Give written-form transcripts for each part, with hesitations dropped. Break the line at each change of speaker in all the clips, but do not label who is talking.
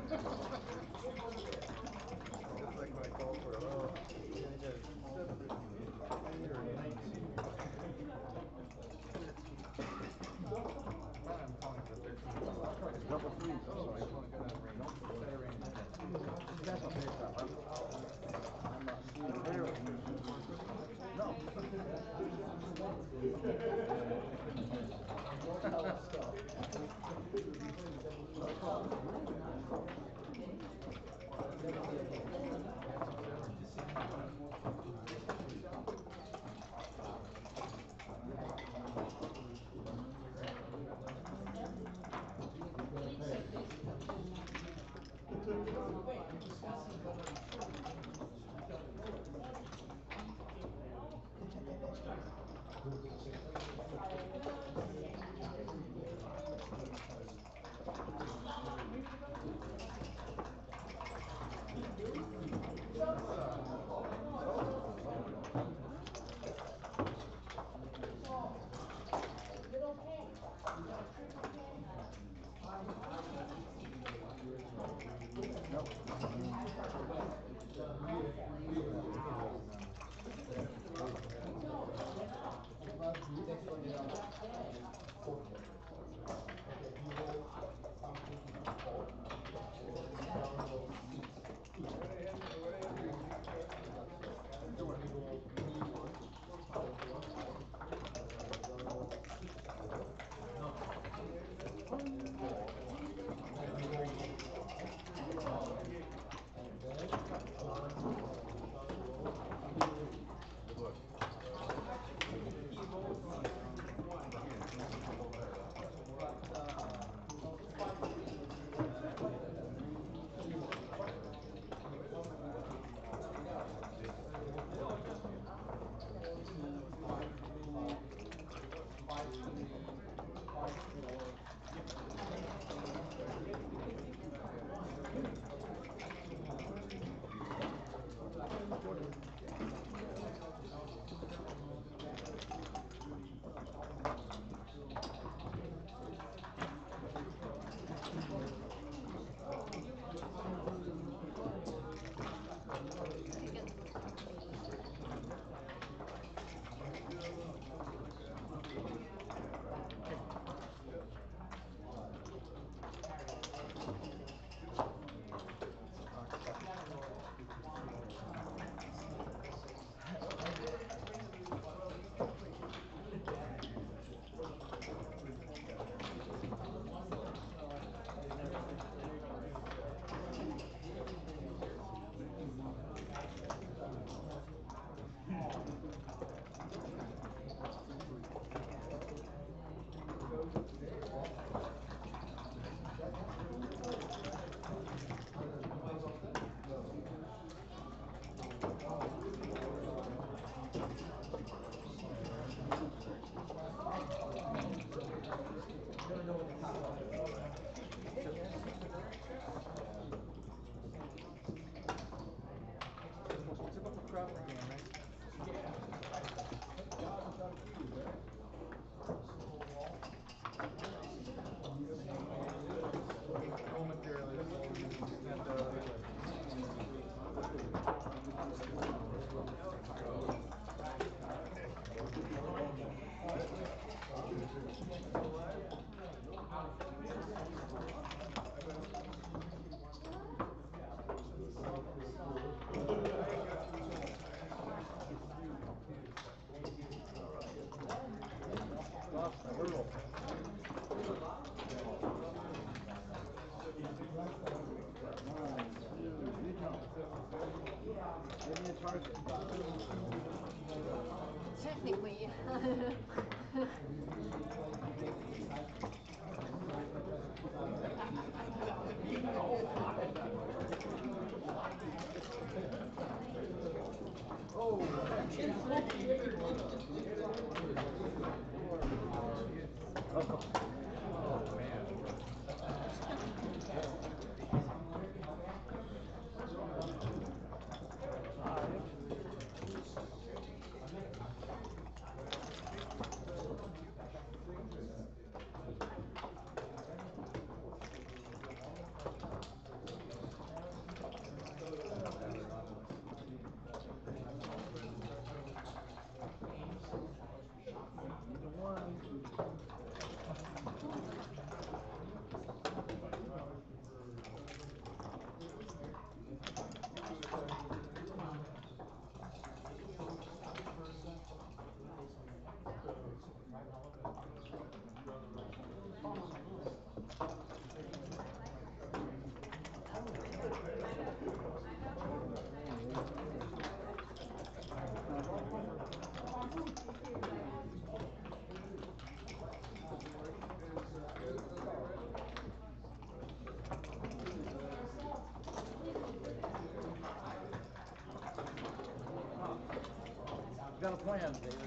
like when I call for a yeah, I got 7 or 19. I'm calling for 13. Double threes. Oh, I only got out of range. Better range. That's what makes that. I'm not seeing barely. No.
Technically.
Got a plan, David.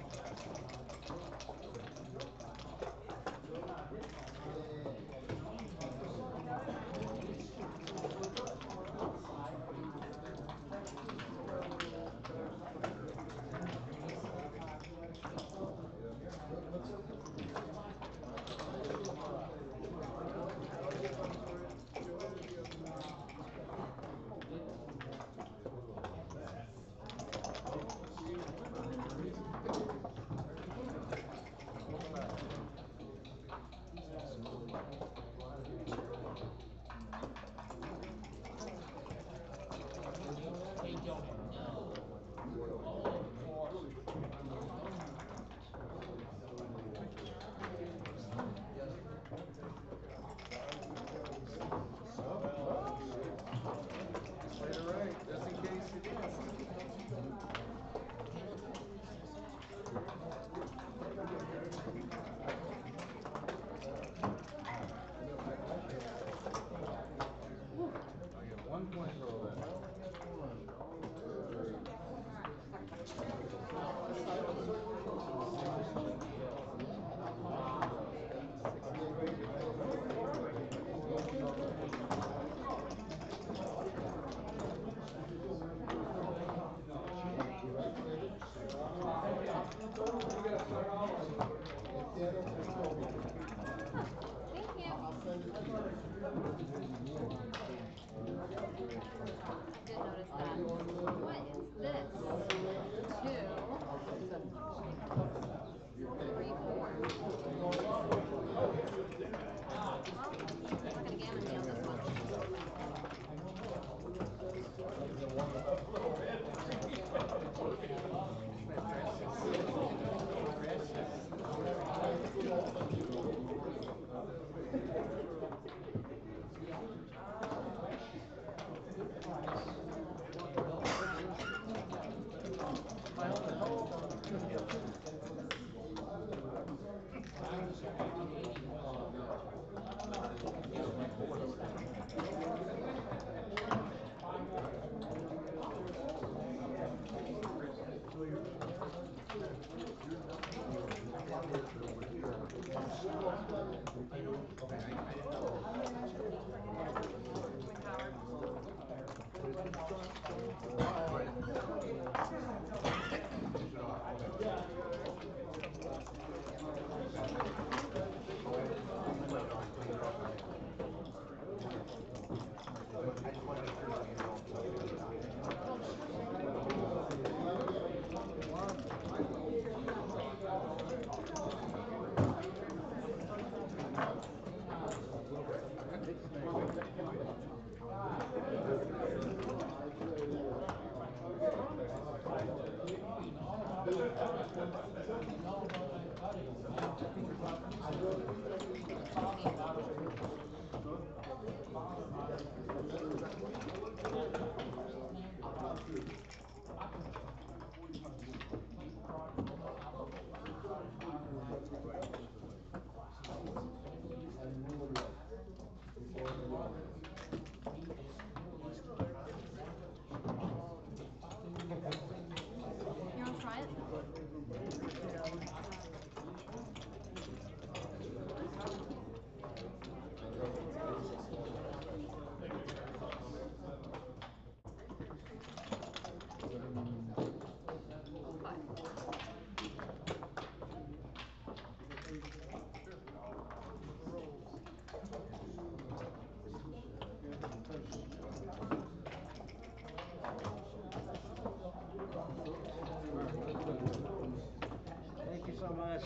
Thank you so much.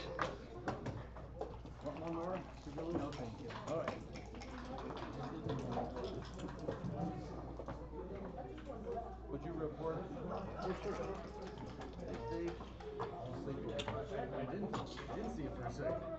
Want one more? No, thank you. All right. Would you report? Yes, sir. Hey, Steve. I was thinking, I didn't see it for a second.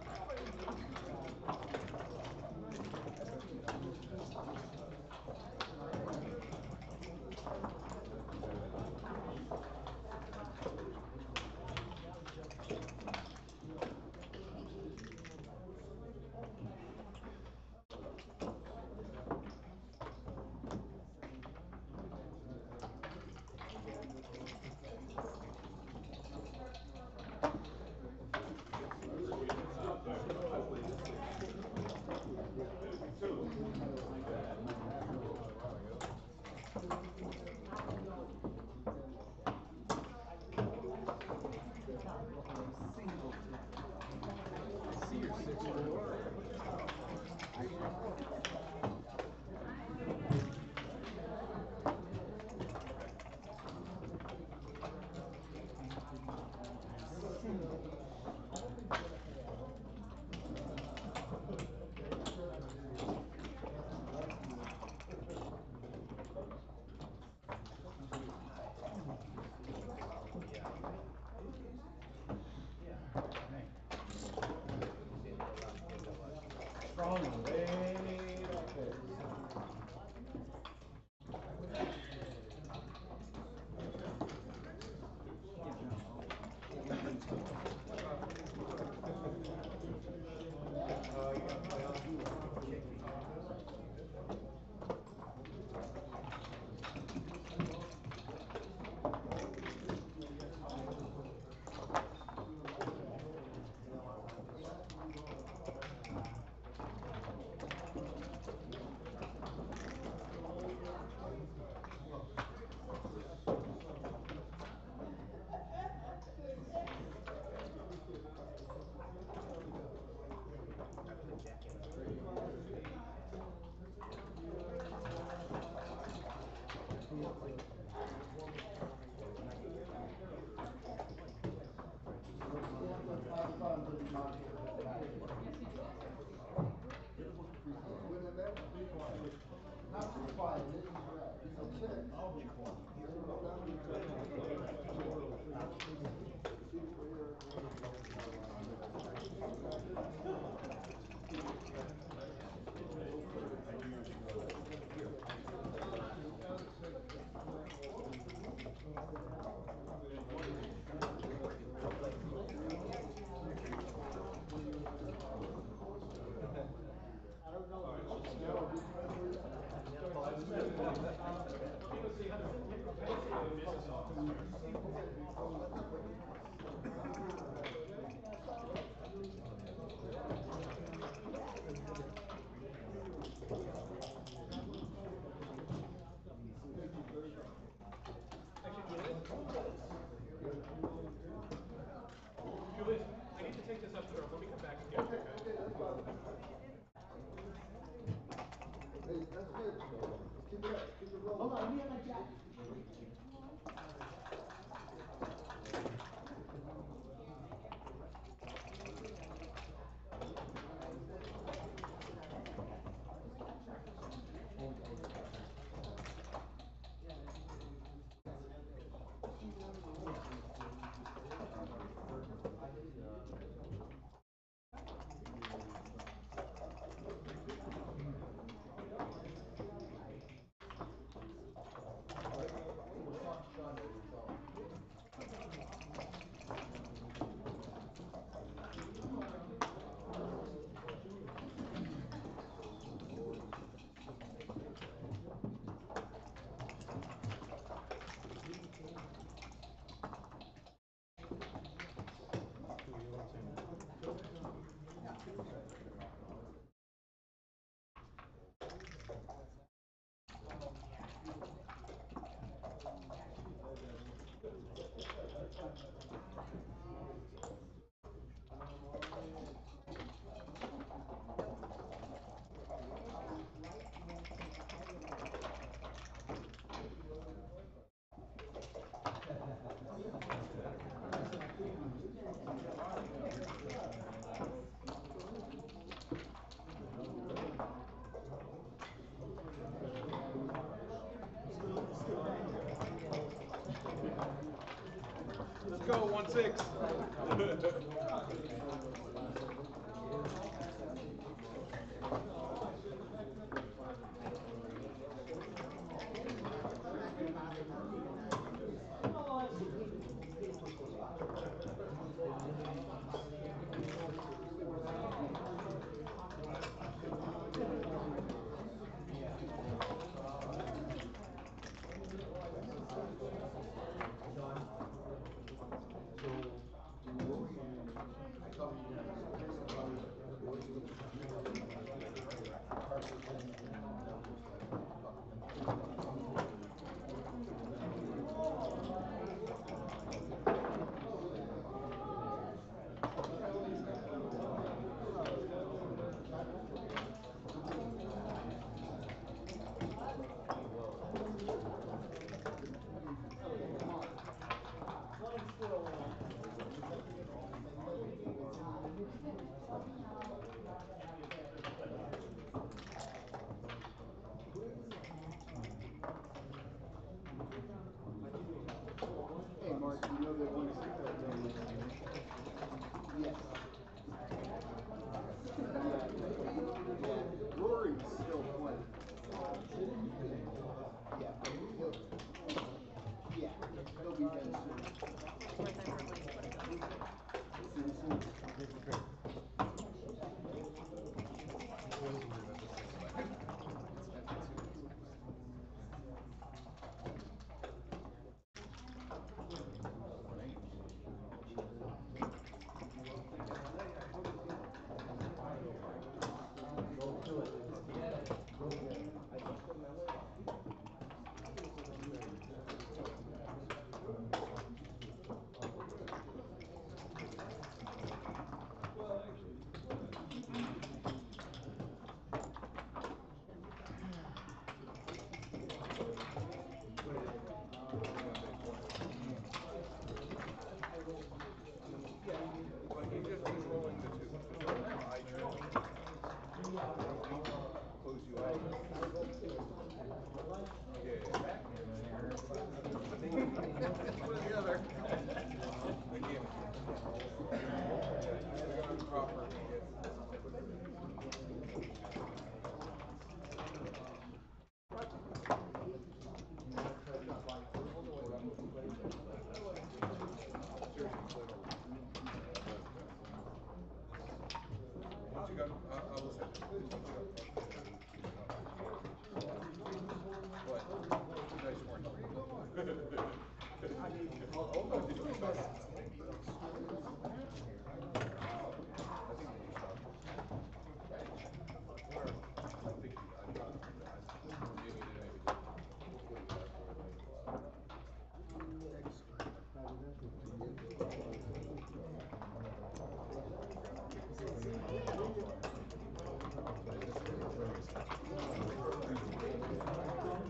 Let's go, 1-6.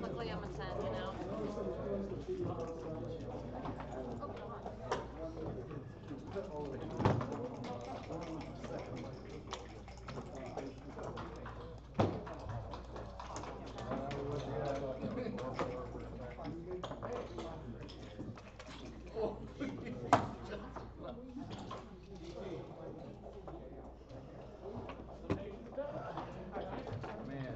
Luckily I'm a 10, you know?
Man.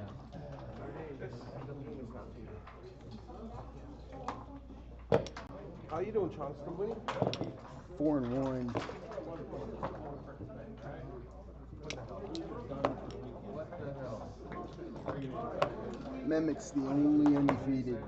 How you doing, Charles? Still winning?
4-1.
What the hell?
Mehmet's the only undefeated.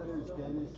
There's Dennis.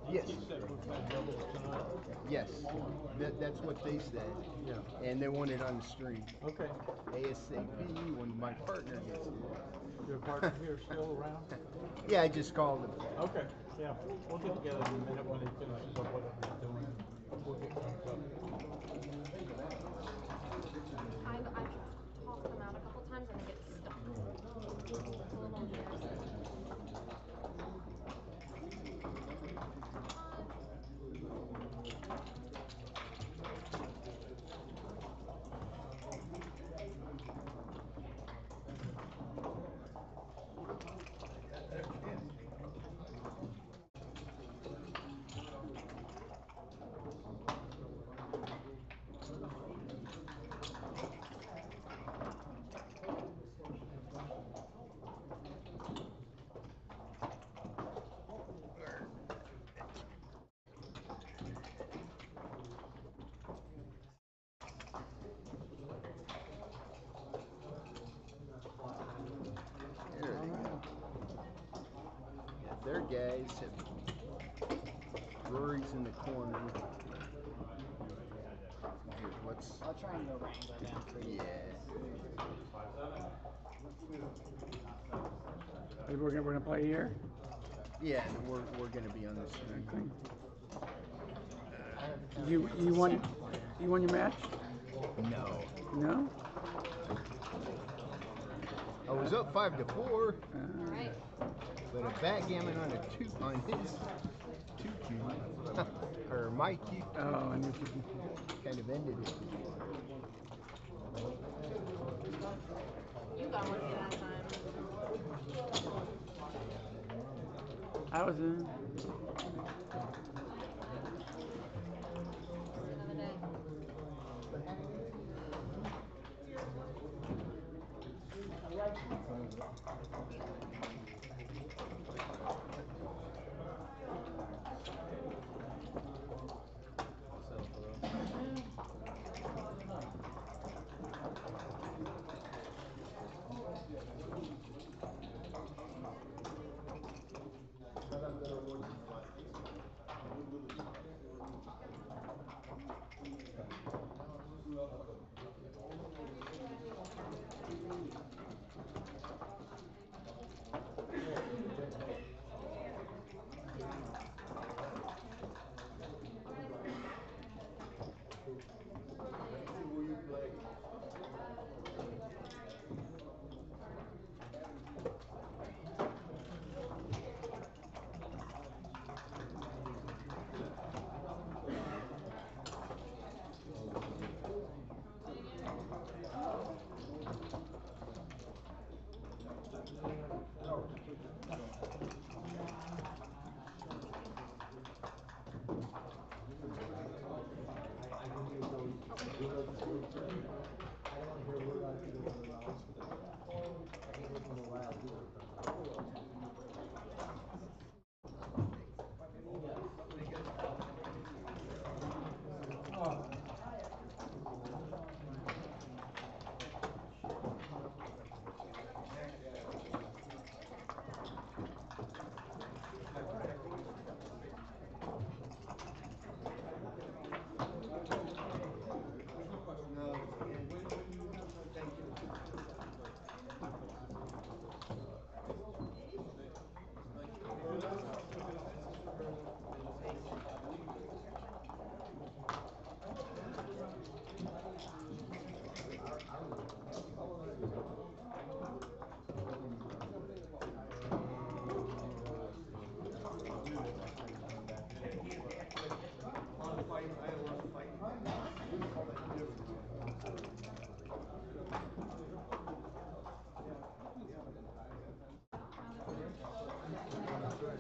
Yes. Yes. That's what they said.
Yeah.
And they want it on the stream.
Okay.
ASAP when my partner gets it.
Your partner here still around?
Yeah, I just called him.
Okay. Yeah. We'll get together in a minute when he finishes up what he's doing. We'll get hooked up.
I've tossed them out a couple times and they get stuck. It's a little embarrassing.
There they go. Yeah, their guys have Rory's in the corner. Here, let's
I'll try and go Wrangler then for you.
Yeah.
We're gonna play here.
Yeah, we're gonna be on the screen.
You won your match?
No.
No?
I was up 5-4.
All right.
But a backgammon on his 2-2 or my cue kind of ended it.
You got lucky that time.
I was in.
Another day.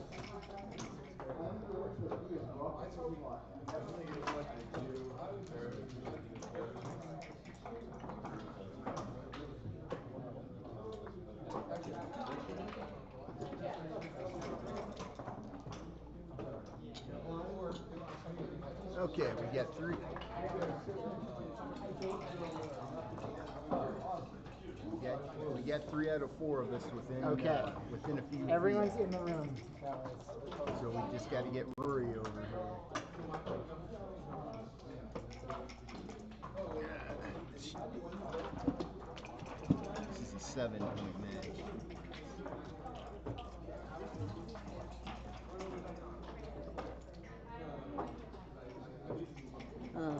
Okay, we got 3. We got 3 out of 4 of us within within a few.
Everyone's in the room.
So we just got to get Rory over here. This is a 7-point match.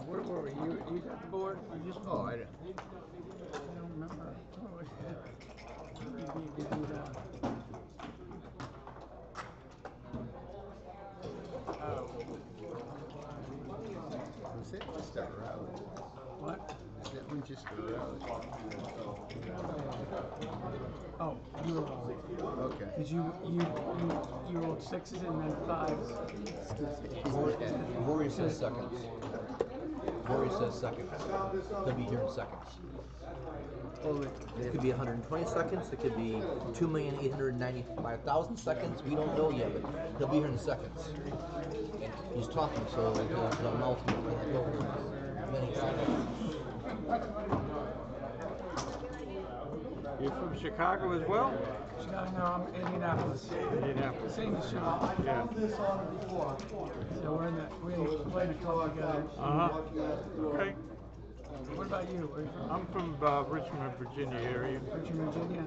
Where were we? You got the board?
I don't
remember.
Was it just a route?
What?
Is that one just a route?
Oh, you rolled.
Okay.
Because you rolled 6s and then 5s.
Rory says seconds. Rory says seconds. He'll be here in seconds. It could be 120 seconds. It could be 2,895,000 seconds. We don't know yet, but he'll be here in seconds. He's talking, so the mouth will go many seconds.
You're from Chicago as well? Chicago, no, I'm Indianapolis. Indianapolis. Same as Sean. Yeah. So we're playing the club together. Okay.
What about you? Where are you from?
I'm from Richmond, Virginia area.
Richmond, Virginia.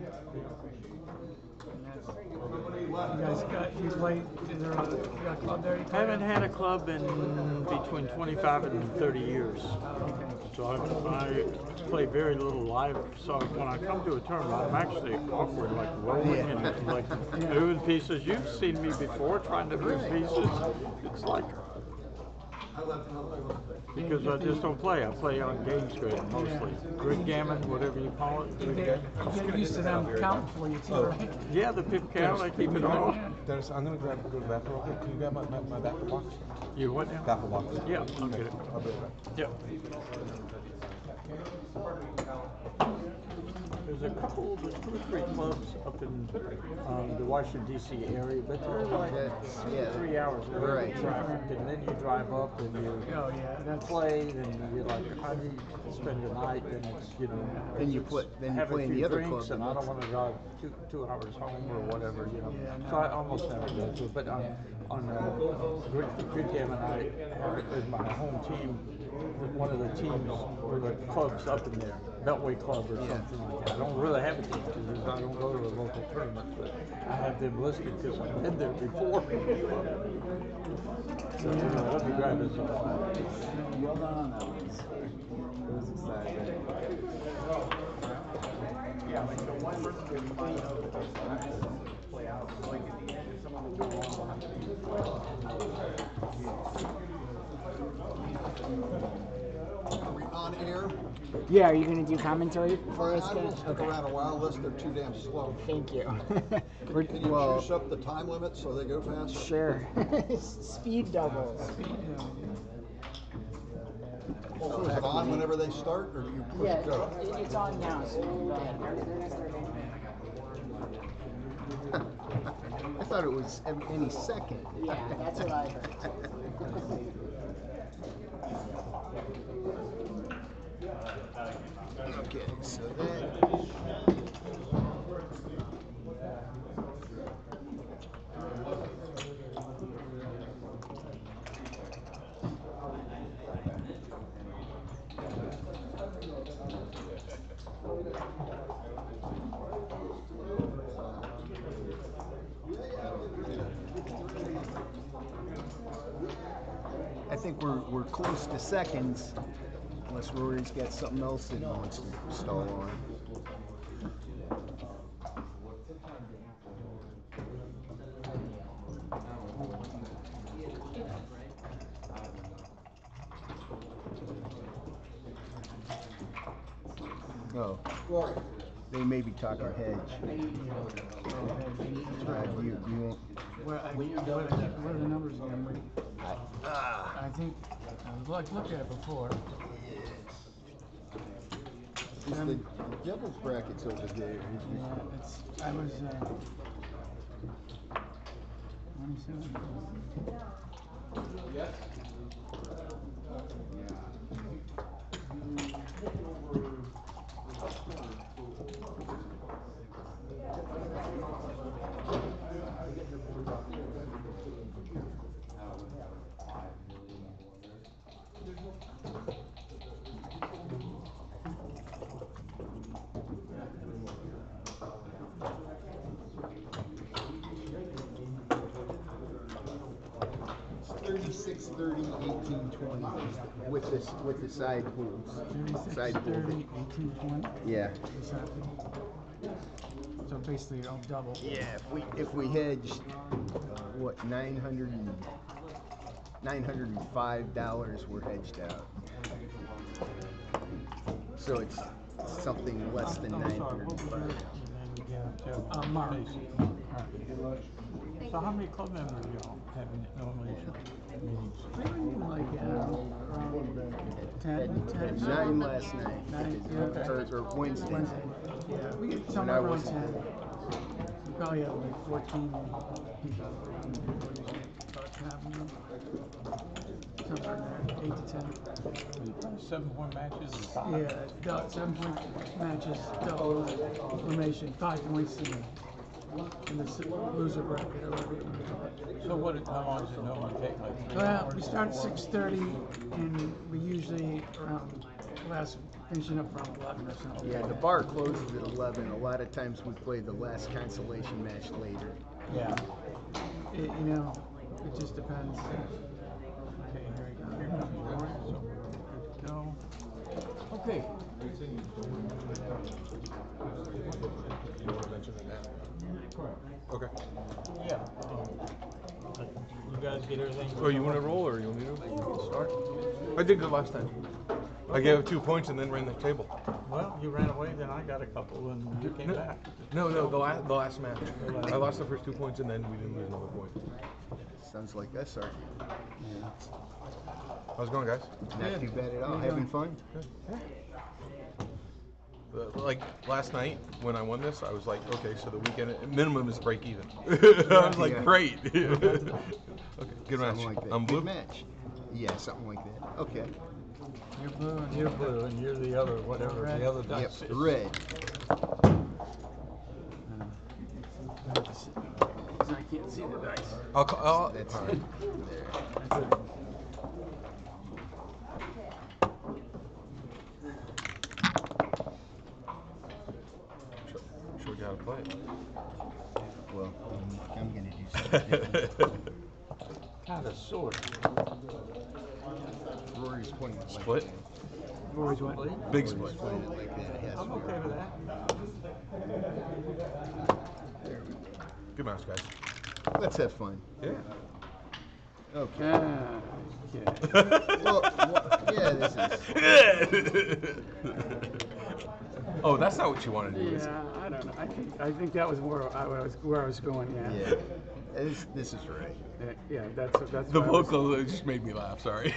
You guys you play? Is there you got a club there? You play
Haven't
in?
had a club in between 25 and 30 years. So I play very little live. So when I come to a tournament, I'm actually awkward, like rolling and like moving pieces. You've seen me before trying to move pieces. It's like, because I just don't play. I play on games grid mostly. Grid gammon, whatever you call it.
You get used to them counting for you too, right?
Yeah, the pip count, I keep it on.
Dennis, I'm gonna go to the bathroom real quick. Can you grab my baffle box?
You what now?
Baffle box.
Yeah, I'll get it.
I'll be right back.
Yep. There's two or three clubs up in the Washington D.C. area, but they're like 3 hours away
Right.
from traffic, and then you drive up and you
Oh yeah, that's
play, and you're like, how do you spend the night? And it's
Then you play in the other club.
and I don't want to drive two hours home or whatever, you know.
Yeah, no.
So I almost never go to it. But on Grid Gammon, I have in my home team, one of the teams or the clubs up in there, Beltway Club or something like that. I don't really have a team because I don't go to the local tournaments, but I have them listed because I've been there before. So let me grab this one.
Well done on that one. It was exciting. Yeah, like the one person who might know that there's play out. Like at the end, if someone will go on.
Are we on air?
Yeah, are you going to do commentary for us?
I will stick around a while unless they're too damn slow.
Thank you.
Can you juice up the time limit so they go fast?
Sure. Speed double.
So is it on whenever they start, or do you push go?
It's on now, so go ahead.
I thought it was any second.
Yeah, that's what I heard.
Okay, so that. I think we're close to seconds, unless Rory's got something else that he wants to stall on. Oh, they may be talking hedge. You won't.
What are the numbers again? I think I've looked at it before.
The devil's bracket's over there.
Yeah, I was 27.
It's 30, 18, 20 with the side pools.
36, 30, 18, 20.
Yeah.
So basically, I'll double.
Yeah. If we hedged, what $905 were hedged out. So it's something less than 905.
Mark.
So how many club members do y'all have normally meetings?
Like around 10.
9 last night.
9,
Or Wednesday.
Yeah, we get somewhere around 10. We probably have like 14 people. Somewhere there, 8 to 10.
7-point matches?
Yeah, 7-point matches, double elimination, 5 points in the loser bracket or whatever you want to call it.
So how long does it normally take? Like 3
Well,
hours?
we start at 6:30 and we usually around finishing up around 11 or something.
Yeah, the bar closes at 11. A lot of times we play the last consolation match later.
Yeah.
It just depends.
Okay, here comes Rory, so we're good to go. Okay.
You want to mention it now? Okay.
Yeah. You guys get everything?
Oh, you want to roll or you want me to?
Start.
I did good last time. I gave 2 points and then ran the table.
Well, you ran away, then I got a couple, and you came back.
No, the last match. I lost the first 2 points and then we didn't lose another point.
Sounds like us, are
How's it going, guys?
not too bad at all. Having fun?
Like last night when I won this, I was like, okay, so the weekend minimum is break even. I was like,
Yeah.
great. Okay, good match.
Something like that.
I'm blue.
Good match. Yeah, something like that. Okay.
You're blue, and you're the other, whatever, the other
Yep,
dice is.
red.
I can't see the dice.
That's
all
it.
right.
There.
Show you how to play it.
Well, I'm going to do something different.
Kind of, sort of.
Rory's pointing it like
Split?
that.
Rory's what?
Big split.
Pointing it like that. Yes.
I'm okay with that.
Good match, guys.
Let's have fun.
Yeah.
Okay.
Okay.
Well, yeah, this is.
Oh, that's not what you wanted to do, is it?
Yeah, I don't know. I think that was where I was going. Yeah.
Yeah. This is right.
Yeah, that's
The
what I was-
vocal just made me laugh, sorry.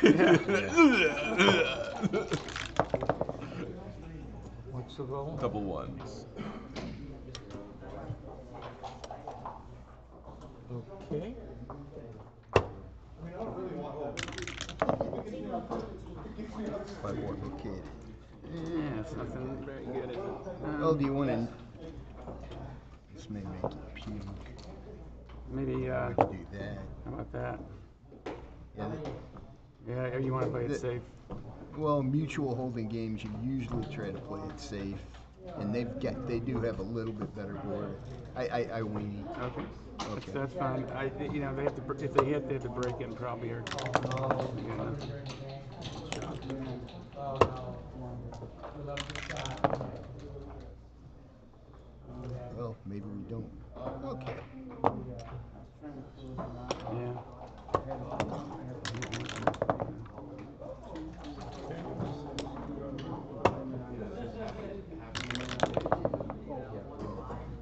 What's the roll?
Double ones.
Okay.
Five more.
Okay.
Yeah, it's nothing very good, is it?
Oh, do you want to? This may make you puke.
Maybe,
We could do that.
how about that?
Yeah.
Yeah, or you want to play it
The-
safe?
Well, mutual holding games, you usually try to play it safe, and they do have a little bit better board. I wing.
Okay.
Okay.
That's fine. They have to, if they hit, they have to break in probably, or,
Well, maybe we don't. Okay.
yeah.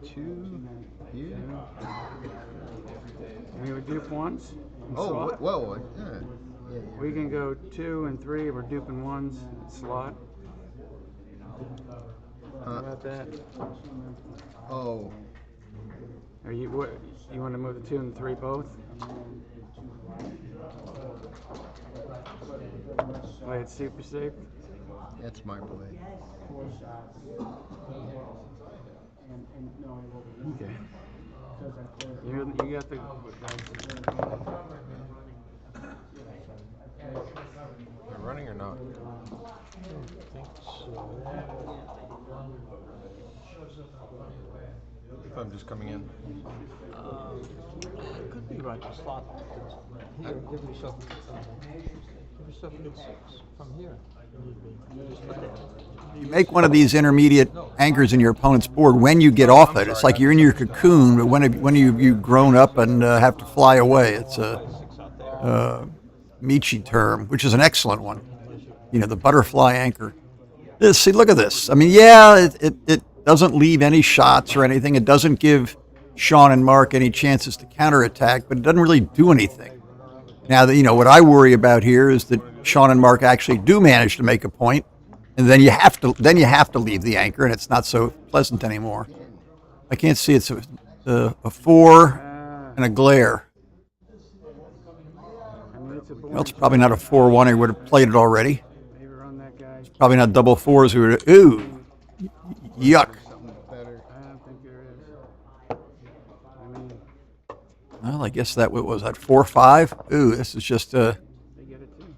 Two here.
We would dupe ones. And
Oh,
slot.
well, yeah. Yeah.
We can go 2 and 3. We're duping ones. Slot. How about that?
Oh,
Are you what? You want to move the 2 and 3 both? Play it super safe.
that's my play.
Okay. You got the.
They're running or not?
I don't think so.
If I'm just coming in.
It could be right to slot. Here, give yourself a good 6 from here. Just look at it.
You make one of these intermediate anchors in your opponent's board when you get off it. It's like you're in your cocoon, but when you've grown up and have to fly away. It's a Michi term, which is an excellent one. You know, the butterfly anchor. See, look at this. I mean, yeah, it doesn't leave any shots or anything. It doesn't give Sean and Mark any chances to counterattack, but it doesn't really do anything. Now, what I worry about here is that Sean and Mark actually do manage to make a point, and then you have to leave the anchor, and it's not so pleasant anymore. I can't see it's a 4 and a glare. Well, it's probably not a 4-1. I would have played it already.
Maybe run that guy.
Probably not double 4s. Who would? Ooh, yuck.
Something better.
I don't think there is. I mean,
Well, I guess that was that 4-5. Ooh, this is just
they get it too.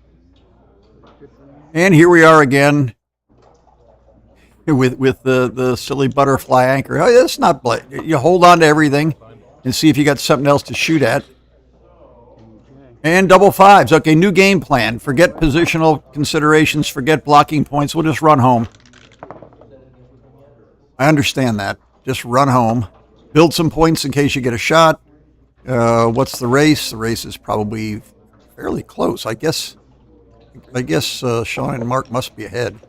Good for them.
And here we are again. with the silly butterfly anchor. Oh, that's not you hold on to everything and see if you got something else to shoot at. And double fives. Okay, new game plan. Forget positional considerations. Forget blocking points. We'll just run home. I understand that. Just run home. Build some points in case you get a shot. What's the race? The race is probably fairly close. I guess Sean and Mark must be ahead.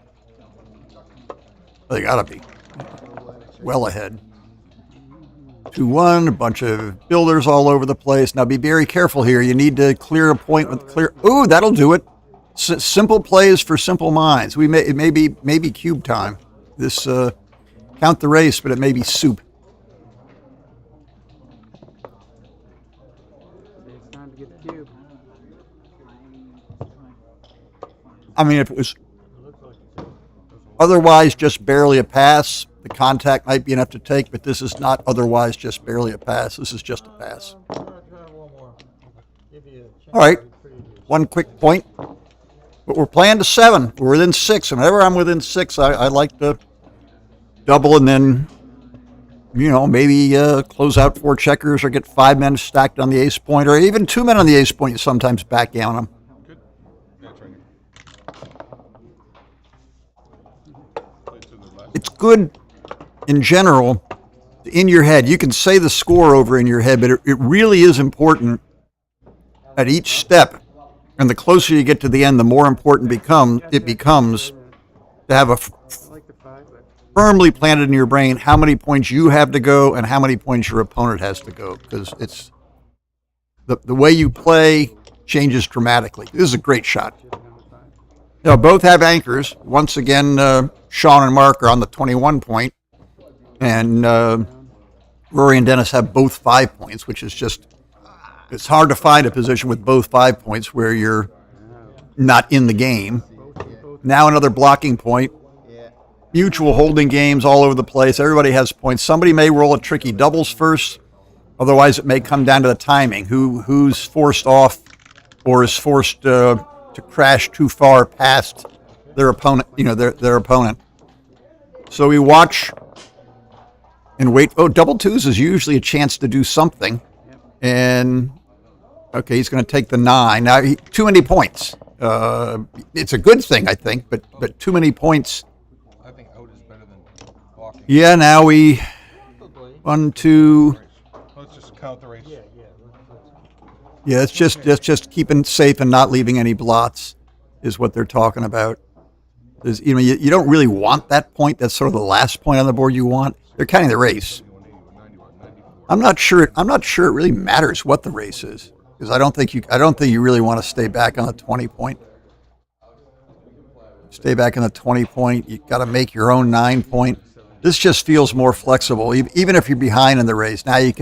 They gotta be well ahead. 2-1, a bunch of builders all over the place. Now be very careful here. You need to clear a point with clear. Ooh, that'll do it. Simple plays for simple minds. It may be cube time. This count the race, but it may be soup.
It's time to get the cube.
I mean, if it was otherwise just barely a pass, the contact might be enough to take, but this is not otherwise just barely a pass. This is just a pass. All right, one quick point. But we're playing to 7. We're within 6, and whenever I'm within 6, I like to double and then, maybe close out 4 checkers or get 5 men stacked on the ace point, or even 2 men on the ace point. You sometimes backgammon them.
Good. Yeah, try to.
It's good in general in your head. You can say the score over in your head, but it really is important at each step. And the closer you get to the end, the more important it becomes to have a firmly planted in your brain how many points you have to go and how many points your opponent has to go, because it's the way you play changes dramatically. This is a great shot. Both have anchors. Once again, Sean and Mark are on the 21 point, and Rory and Dennis have both 5 points, which is just, it's hard to find a position with both 5 points where you're not in the game. Now another blocking point. Mutual holding games all over the place. Everybody has points. Somebody may roll a tricky doubles first. Otherwise, it may come down to the timing. Who's forced off or is forced to crash too far past their opponent, their opponent. So we watch and wait. Oh, double twos is usually a chance to do something. And, okay, he's going to take the 9. Now, too many points. It's a good thing, I think, but too many points.
I think out is better than blocking.
Yeah, now 1, 2.
Let's just count the race.
Yeah, it's just keeping safe and not leaving any blots is what they're talking about. You don't really want that point. That's sort of the last point on the board you want. They're counting the race. I'm not sure it really matters what the race is, because I don't think you really want to stay back on the 20 point. Stay back on the 20 point. You got to make your own 9 point. This just feels more flexible. Even if you're behind in the race, now you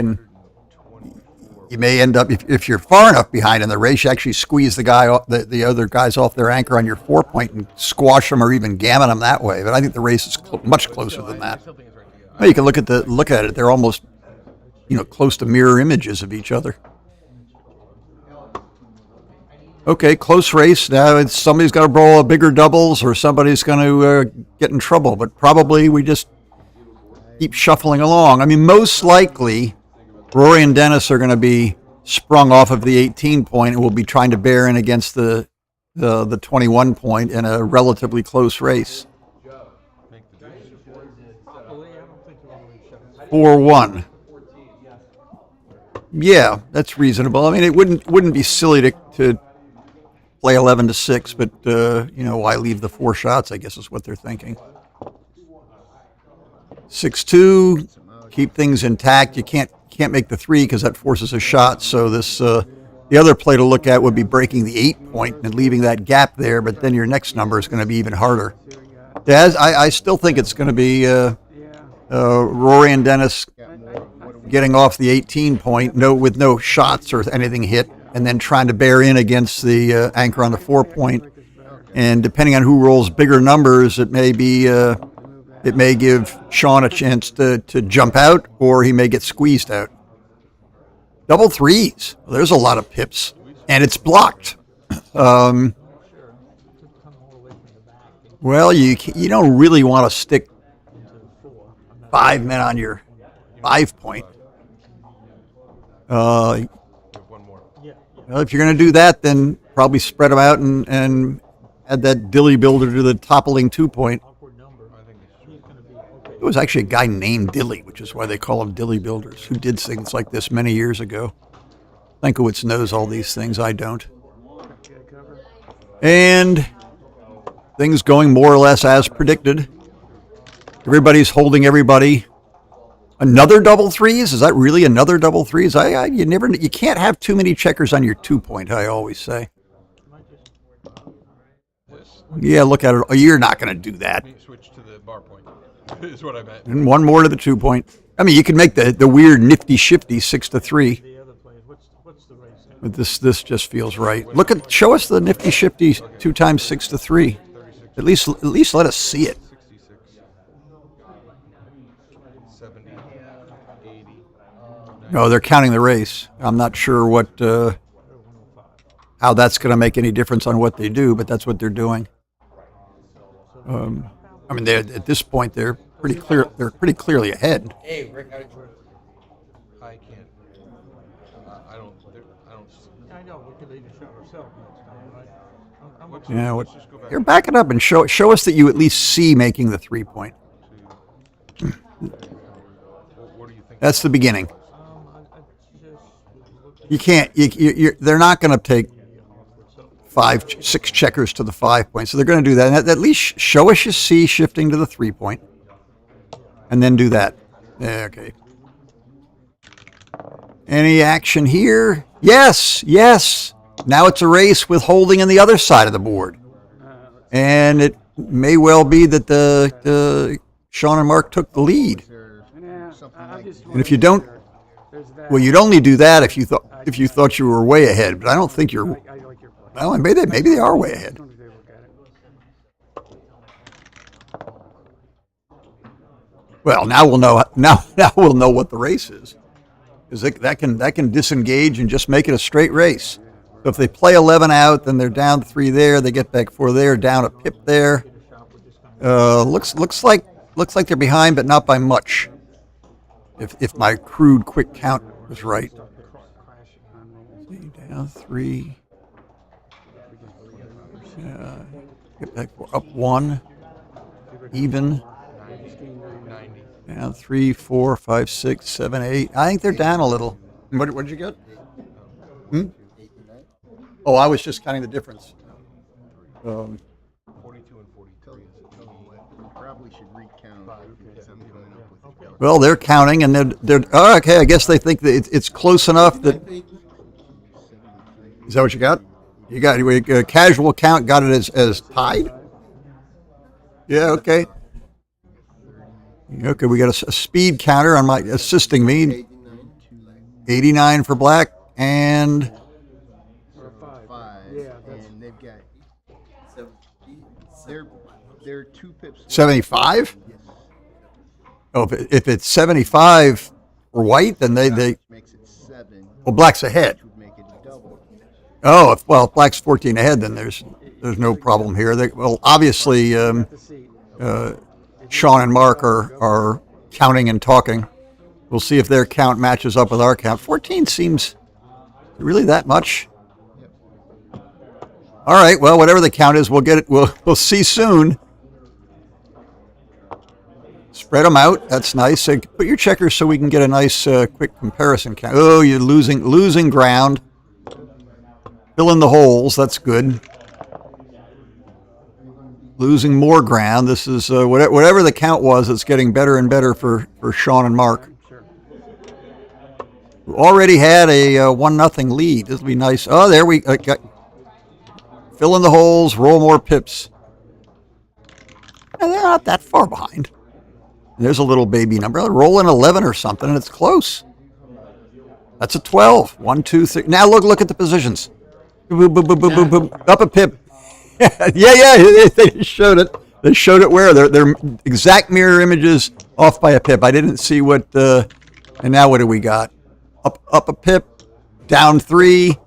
may end up, if you're far enough behind in the race, you actually squeeze the other guys off their anchor on your 4 point and squash them or even gammon them that way. But I think the race is much closer than that. Well, you can look at it. They're almost, close to mirror images of each other. Okay, close race. Now somebody's got to roll a bigger doubles or somebody's going to get in trouble. But probably we just keep shuffling along. I mean, most likely Rory and Dennis are going to be sprung off of the 18 point and will be trying to bear in against the 21 point in a relatively close race. 4-1. Yeah, that's reasonable. I mean, it wouldn't be silly to play 11-6, but why leave the 4 shots? I guess is what they're thinking. 6-2, keep things intact. You can't make the 3 because that forces a shot. So this the other play to look at would be breaking the 8 point and leaving that gap there. But then your next number is going to be even harder. I still think it's going to be Rory and Dennis getting off the 18 point, with no shots or anything hit, and then trying to bear in against the anchor on the 4 point. And depending on who rolls bigger numbers, it may give Sean a chance to jump out, or he may get squeezed out. Double 3s. There's a lot of pips, and it's blocked. Well, you don't really want to stick 5 men on your 5 point.
We have one more.
Well, if you're going to do that, then probably spread them out and add that dilly builder to the toppling 2 point. There was actually a guy named Dilly, which is why they call them dilly builders, who did things like this many years ago. Lankowitz knows all these things. I don't. And things going more or less as predicted. Everybody's holding everybody. Another double threes? Is that really another double threes? You can't have too many checkers on your 2 point. I always say. Yeah, look at it. Oh, you're not going to do that.
Switch to the bar point. Is what I meant.
And one more to the 2 point. I mean, you can make the weird nifty shifty 6-3. But this just feels right. Show us the nifty shifty 2 times 6-3. At least let us see it.
66, 70, 80.
No, they're counting the race. I'm not sure how that's going to make any difference on what they do, but that's what they're doing. I mean, at this point they're pretty clear. They're pretty clearly ahead.
Hey, Rick,
I can't. I don't.
I know, we could even show ourselves next time, right?
Yeah,
Let's just go back.
here, back it up and show us that you at least see making the 3 point.
What do you think?
That's the beginning. You can't. They're not going to take 5, 6 checkers to the 5 point, so they're going to do that. And at least show us you see shifting to the 3 point, and then do that. Yeah, okay. Any action here? Yes. Now it's a race with holding on the other side of the board, and it may well be that the Sean and Mark took the lead. And if you don't, well, you'd only do that if you thought you were way ahead. But I don't think you're. Well, maybe they are way ahead. Well, now we'll know. Now we'll know what the race is, because that can disengage and just make it a straight race. So if they play 11 out, then they're down 3 there. They get back 4 there, down a pip there. Looks like they're behind, but not by much. If my crude quick count was right. Down 3. Get back up 1. Even.
90.
Down 3, 4, 5, 6, 7, 8. I think they're down a little. What did you get? Oh, I was just counting the difference.
42 and 43.
Probably should recount. I'm coming up with
Well, they're counting, and they're okay. I guess they think that it's close enough that. Is that what you got? You got a casual count. Got it as tied. Yeah. Okay. Okay. We got a speed counter on my assisting me. 89 for black and.
5. And they've got. They're 2 pips.
75.
Yes.
Oh, if it's 75 for white, then they
Makes it 7.
well, black's ahead.
Would make it double.
Oh, if black's 14 ahead, then there's no problem here. Obviously, Sean and Mark are counting and talking. We'll see if their count matches up with our count. 14 seems really that much. All right. Well, whatever the count is, we'll get it. We'll see soon. Spread them out. That's nice. So put your checkers so we can get a nice quick comparison count. Oh, you're losing ground. Fill in the holes. That's good. Losing more ground. This is whatever the count was. It's getting better and better for Sean and Mark. We already had a 1-0 lead. This will be nice. Oh, there we got. Fill in the holes. Roll more pips. And they're not that far behind. There's a little baby number. Roll in 11 or something, and it's close. That's a 12. 1, 2, 3. Now look at the positions. Boom, boom, boom, boom, boom, boom. Up a pip. yeah. They showed it. They showed it where they're exact mirror images off by a pip. I didn't see what. And now what do we got? Up a pip, down 3.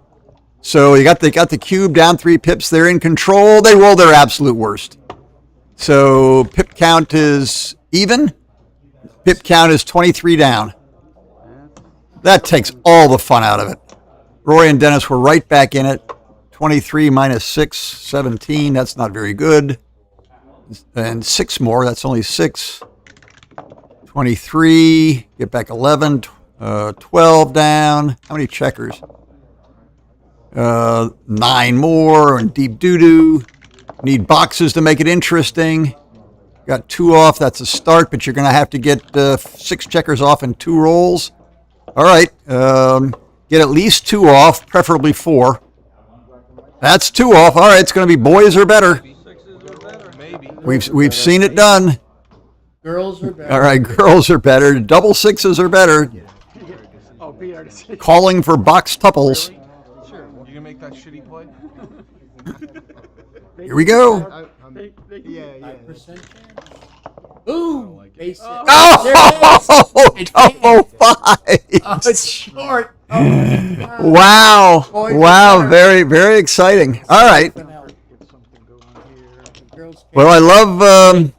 So they got the cube down 3 pips. They're in control. They roll their absolute worst. So pip count is even. Pip count is 23 down. That takes all the fun out of it. Rory and Dennis were right back in it. 23 minus 6, 17. That's not very good. And 6 more. That's only 6. 23. Get back 11. 12 down. How many checkers? 9 more and deep doo-doo. Need boxes to make it interesting. Got 2 off. That's a start, but you're going to have to get 6 checkers off in 2 rolls. All right. Get at least 2 off, preferably 4. That's 2 off. All right, it's going to be boys or better.
Maybe.
We've seen it done.
Girls are better.
All right, girls are better. Double 6s are better.
Oh, PR6.
Calling for box tuples.
Sure. You gonna make that shitty play?
Here we go.
Yeah.
Ooh, basic.
Oh, double 5s.
Oh, it's short.
Wow. Wow, very, very exciting. All right. Well, I love,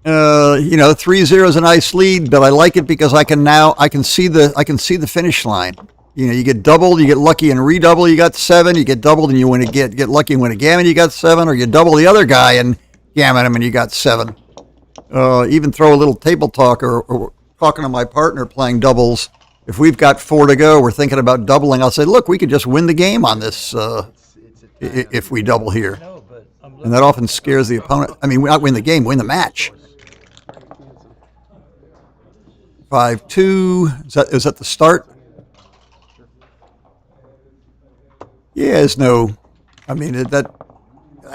3-0 is a nice lead, but I like it because I can see the finish line. You get doubled, you get lucky and redouble, you got 7. You get doubled and you win get lucky and win a gammon, you got 7, or you double the other guy and gammon him and you got 7. Even throw a little table talk or talking to my partner playing doubles. If we've got 4 to go, we're thinking about doubling. I'll say, look, we could just win the game on this if we double here. And that often scares the opponent. I mean, not win the game, win the match. 5-2. Is that the start? Yeah, there's no. I mean, that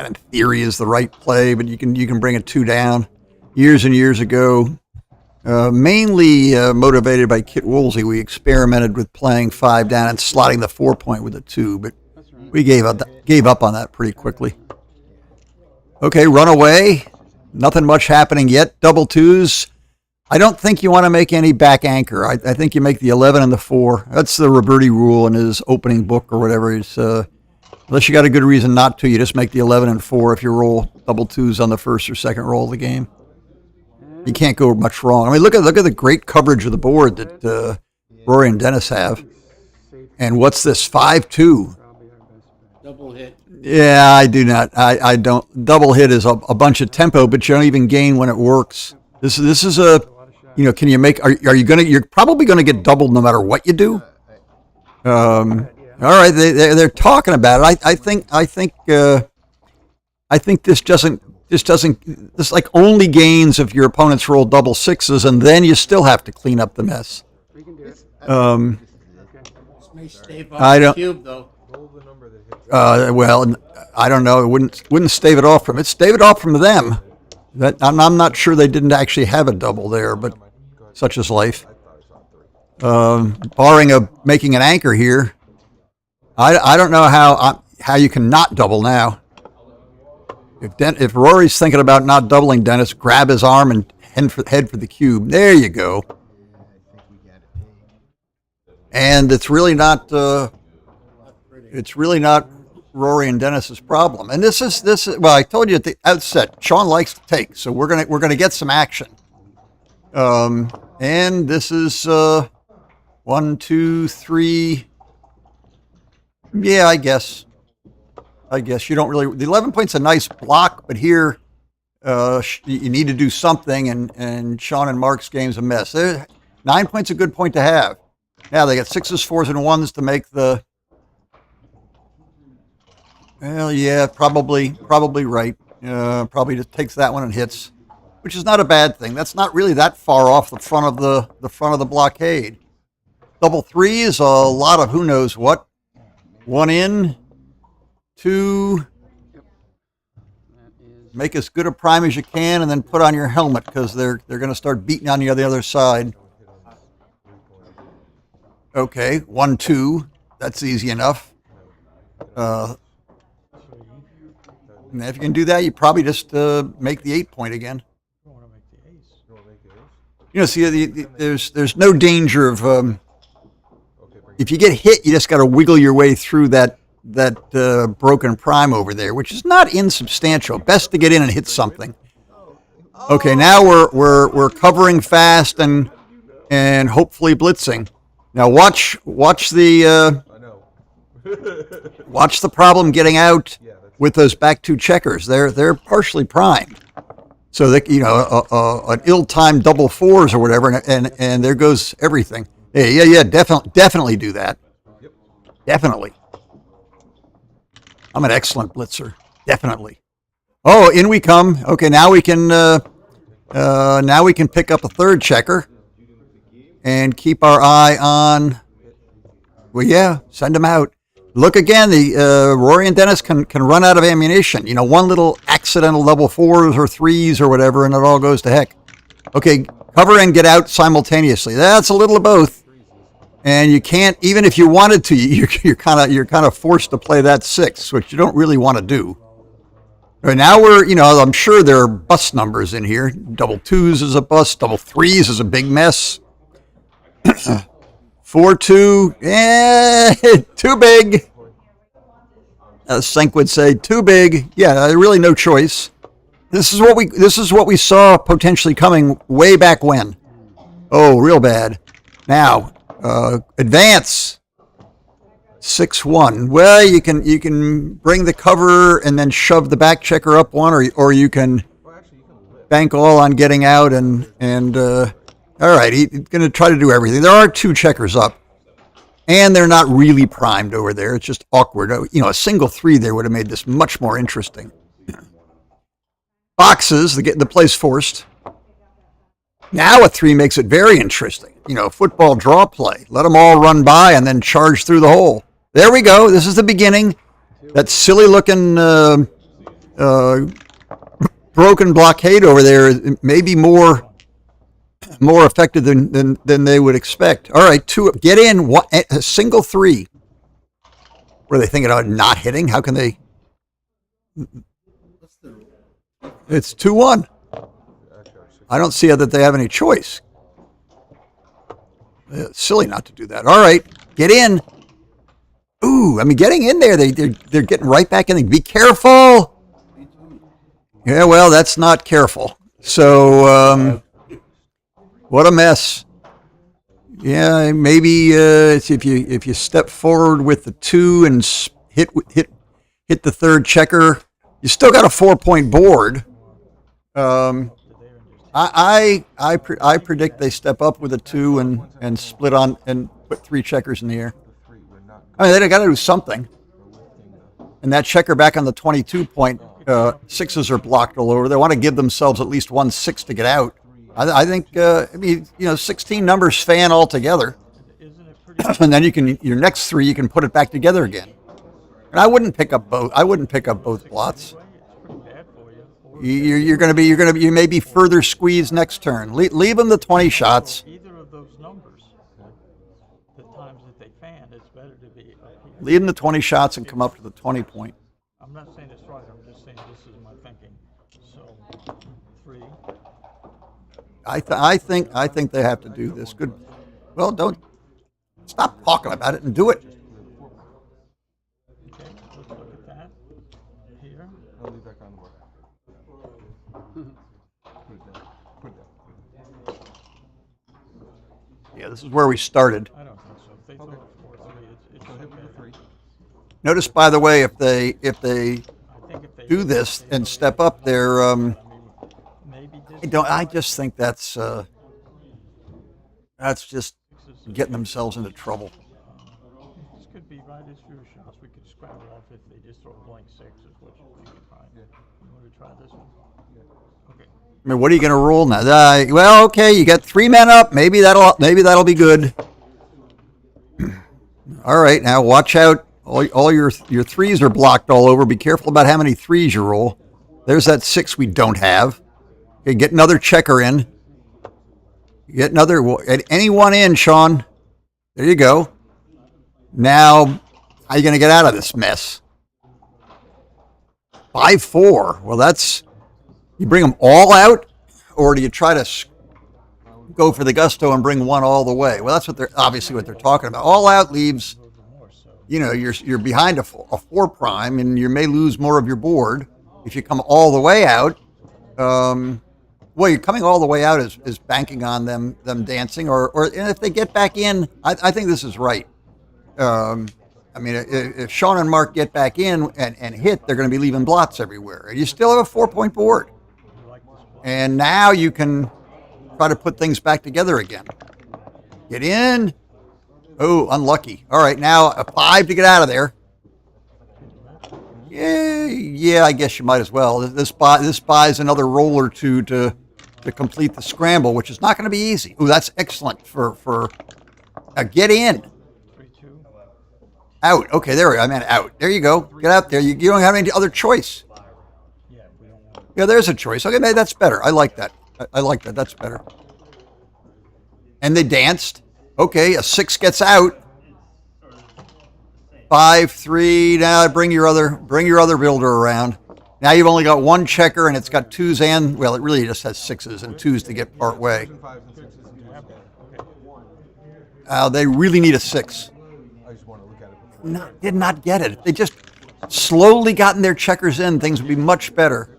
in theory is the right play, but you can bring a 2 down. Years and years ago, mainly motivated by Kit Woolsey, we experimented with playing 5 down and slotting the 4-point with a 2, but we gave up on that pretty quickly. Okay, run away. Nothing much happening yet. Double 2s. I don't think you want to make any back anchor. I think you make the 11 and the 4. That's the Roberti rule in his opening book or whatever. Unless you got a good reason not to, you just make the 11 and 4 if you roll double 2s on the first or second roll of the game. You can't go much wrong. I mean, look at the great coverage of the board that Rory and Dennis have. And what's this, 5-2?
Double hit.
Yeah, I do not. I don't. Double hit is a bunch of tempo, but you don't even gain when it works. This is a, can you make? Are you gonna? You're probably gonna get doubled no matter what you do. All right, they're talking about it. I think this doesn't. This like only gains if your opponents roll double 6s, and then you still have to clean up the mess.
This may stave off
I
the
don't.
cube, though.
Well, I don't know. It wouldn't stave it off from it. Stave it off from them. I'm not sure they didn't actually have a double there, but such is life. Barring making an anchor here, I don't know how you can not double now. If Rory's thinking about not doubling Dennis, grab his arm and head for the cube. There you go. And it's really not. It's really not Rory and Dennis's problem. And this is well, I told you at the outset, Sean likes to take, so we're gonna get some action. And this is 1, 2, 3. Yeah, I guess you don't really. The 11 point's a nice block, but here you need to do something. And Sean and Mark's game's a mess. 9 point's a good point to have. Now they got 6s, 4s, and 1s to make the. Well, yeah, probably right. Probably just takes that one and hits, which is not a bad thing. That's not really that far off the front of the blockade. Double 3 is a lot of who knows what. 1 in, 2. Make as good a prime as you can, and then put on your helmet because they're going to start beating on you on the other side. Okay, 1, 2. That's easy enough. And if you can do that, you probably just make the 8 point again. See, there's no danger of if you get hit, you just got to wiggle your way through that broken prime over there, which is not insubstantial. Best to get in and hit something. Okay, now we're covering fast and hopefully blitzing. Now watch the
I know.
watch the problem getting out with those back two checkers. They're partially primed, so that an ill-timed double fours or whatever, and there goes everything. Yeah, definitely do that.
Yep.
Definitely. I'm an excellent blitzer. Definitely. Oh, in we come. Okay, now we can pick up a third checker and keep our eye on. Well, yeah, send them out. Look again. The Rory and Dennis can run out of ammunition. One little accidental level fours or threes or whatever, and it all goes to heck. Okay, cover and get out simultaneously. That's a little of both. And you can't, even if you wanted to, you're kind of forced to play that six, which you don't really want to do. Right now I'm sure there are bus numbers in here. Double twos is a bus. Double threes is a big mess. 4-2, too big. As Senk would say, too big. Yeah, really no choice. This is what we saw potentially coming way back when. Oh, real bad. Now, advance. 6-1. Well, you can bring the cover and then shove the back checker up one, or you can bank all on getting out and all right, he's going to try to do everything. There are two checkers up, and they're not really primed over there. It's just awkward. A single three there would have made this much more interesting. Boxes, the play's forced. Now a three makes it very interesting. Football draw play. Let them all run by and then charge through the hole. There we go. This is the beginning. That silly-looking broken blockade over there may be more effective than they would expect. All right, get in. A single three. Were they thinking about not hitting? How can they? It's 2-1. I don't see that they have any choice. It's silly not to do that. All right, get in. Ooh, getting in there, they're getting right back in. Be careful. Yeah, well, that's not careful. So, what a mess. Yeah, maybe if you step forward with the two and hit the third checker, you still got a 4-point board. I predict they step up with a two and split on and put three checkers in the air. They got to do something. And that checker back on the 22-point, sixes are blocked all over. They want to give themselves at least 1 6 to get out. I think 16 numbers fan all together, and then your next three you can put it back together again. And I wouldn't pick up both blots. You may be further squeezed next turn. Leave them the 20 shots.
Either of those numbers, the times that they fan, it's better to be up here.
Leave them the 20 shots and come up to the 20-point.
I'm not saying it's right. I'm just saying this is my thinking. So, 3.
I think they have to do this. Good. Well, don't stop talking about it and do it.
Okay, let's look at that. Here.
I'll leave that on the board. Put it down. Put it down.
Yeah, this is where we started.
I don't think so. If they throw it 4-3, it's
So hit with the
okay.
3.
Notice, by the way, if they do this and step up, they're
Maybe this
I just think that's just getting themselves into trouble.
This could be right as few shots. We could scramble off if they just throw a blank 6 is what you think. You want to try this one? Okay.
What are you going to roll now? Well, okay, you got 3 men up. Maybe that'll be good. All right, now watch out. All your threes are blocked all over. Be careful about how many threes you roll. There's that 6 we don't have. Okay, get another checker in. Get any one in, Sean. There you go. Now, how are you going to get out of this mess? 5-4. Well, you bring them all out, or do you try to go for the gusto and bring one all the way? Well, that's what they're talking about. All out leaves, you're behind a 4 prime, and you may lose more of your board if you come all the way out. well, you're coming all the way out is banking on them dancing, or and if they get back in, I think this is right. I mean, if Sean and Mark get back in and hit, they're going to be leaving blots everywhere. And you still have a 4-point board. And now you can try to put things back together again. Get in. Oh, unlucky. All right, now a 5 to get out of there. Yeah, I guess you might as well. This buys another roll or two to complete the scramble, which is not going to be easy. Ooh, that's excellent for get in. Out. Okay, there we go. I meant out. There you go. Get out there. You don't have any other choice. Yeah, there's a choice. Okay, maybe that's better. I like that. I like that. That's better. And they danced. Okay, a 6 gets out. 5, 3. Now bring your other builder around. Now you've only got one checker, and it's got 2s and, well, it really just has 6s and 2s to get part way. They really need a 6. Did not get it. If they just slowly gotten their checkers in, things would be much better.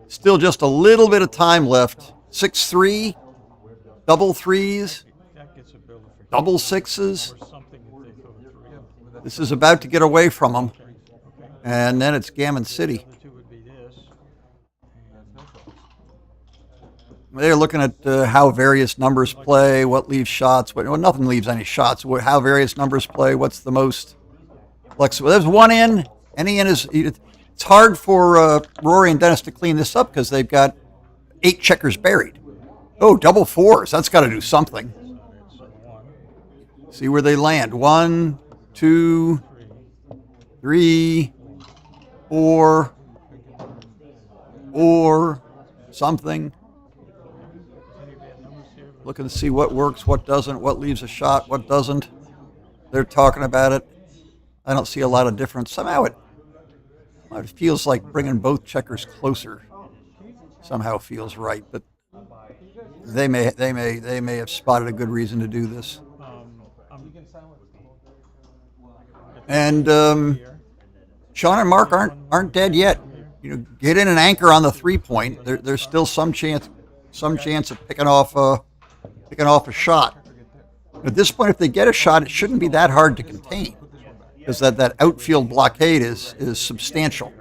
Still just a little bit of time left. 6-3, double 3s, double 6s. This is about to get away from them. And then it's Gammon City. They're looking at how various numbers play, what leaves shots, well, nothing leaves any shots. How various numbers play, what's the most flexible. There's one in. Any in is, it's hard for Rory and Dennis to clean this up because they've got 8 checkers buried. Oh, double 4s. That's got to do something. See where they land. 1, 2, 3, 4, or something. Looking to see what works, what doesn't, what leaves a shot, what doesn't. They're talking about it. I don't see a lot of difference. Somehow it feels like bringing both checkers closer. Somehow feels right, but they may have spotted a good reason to do this. And Sean and Mark aren't dead yet. Get in an anchor on the 3-point. There's still some chance of picking off a shot. At this point, if they get a shot, it shouldn't be that hard to contain, because that outfield blockade is substantial.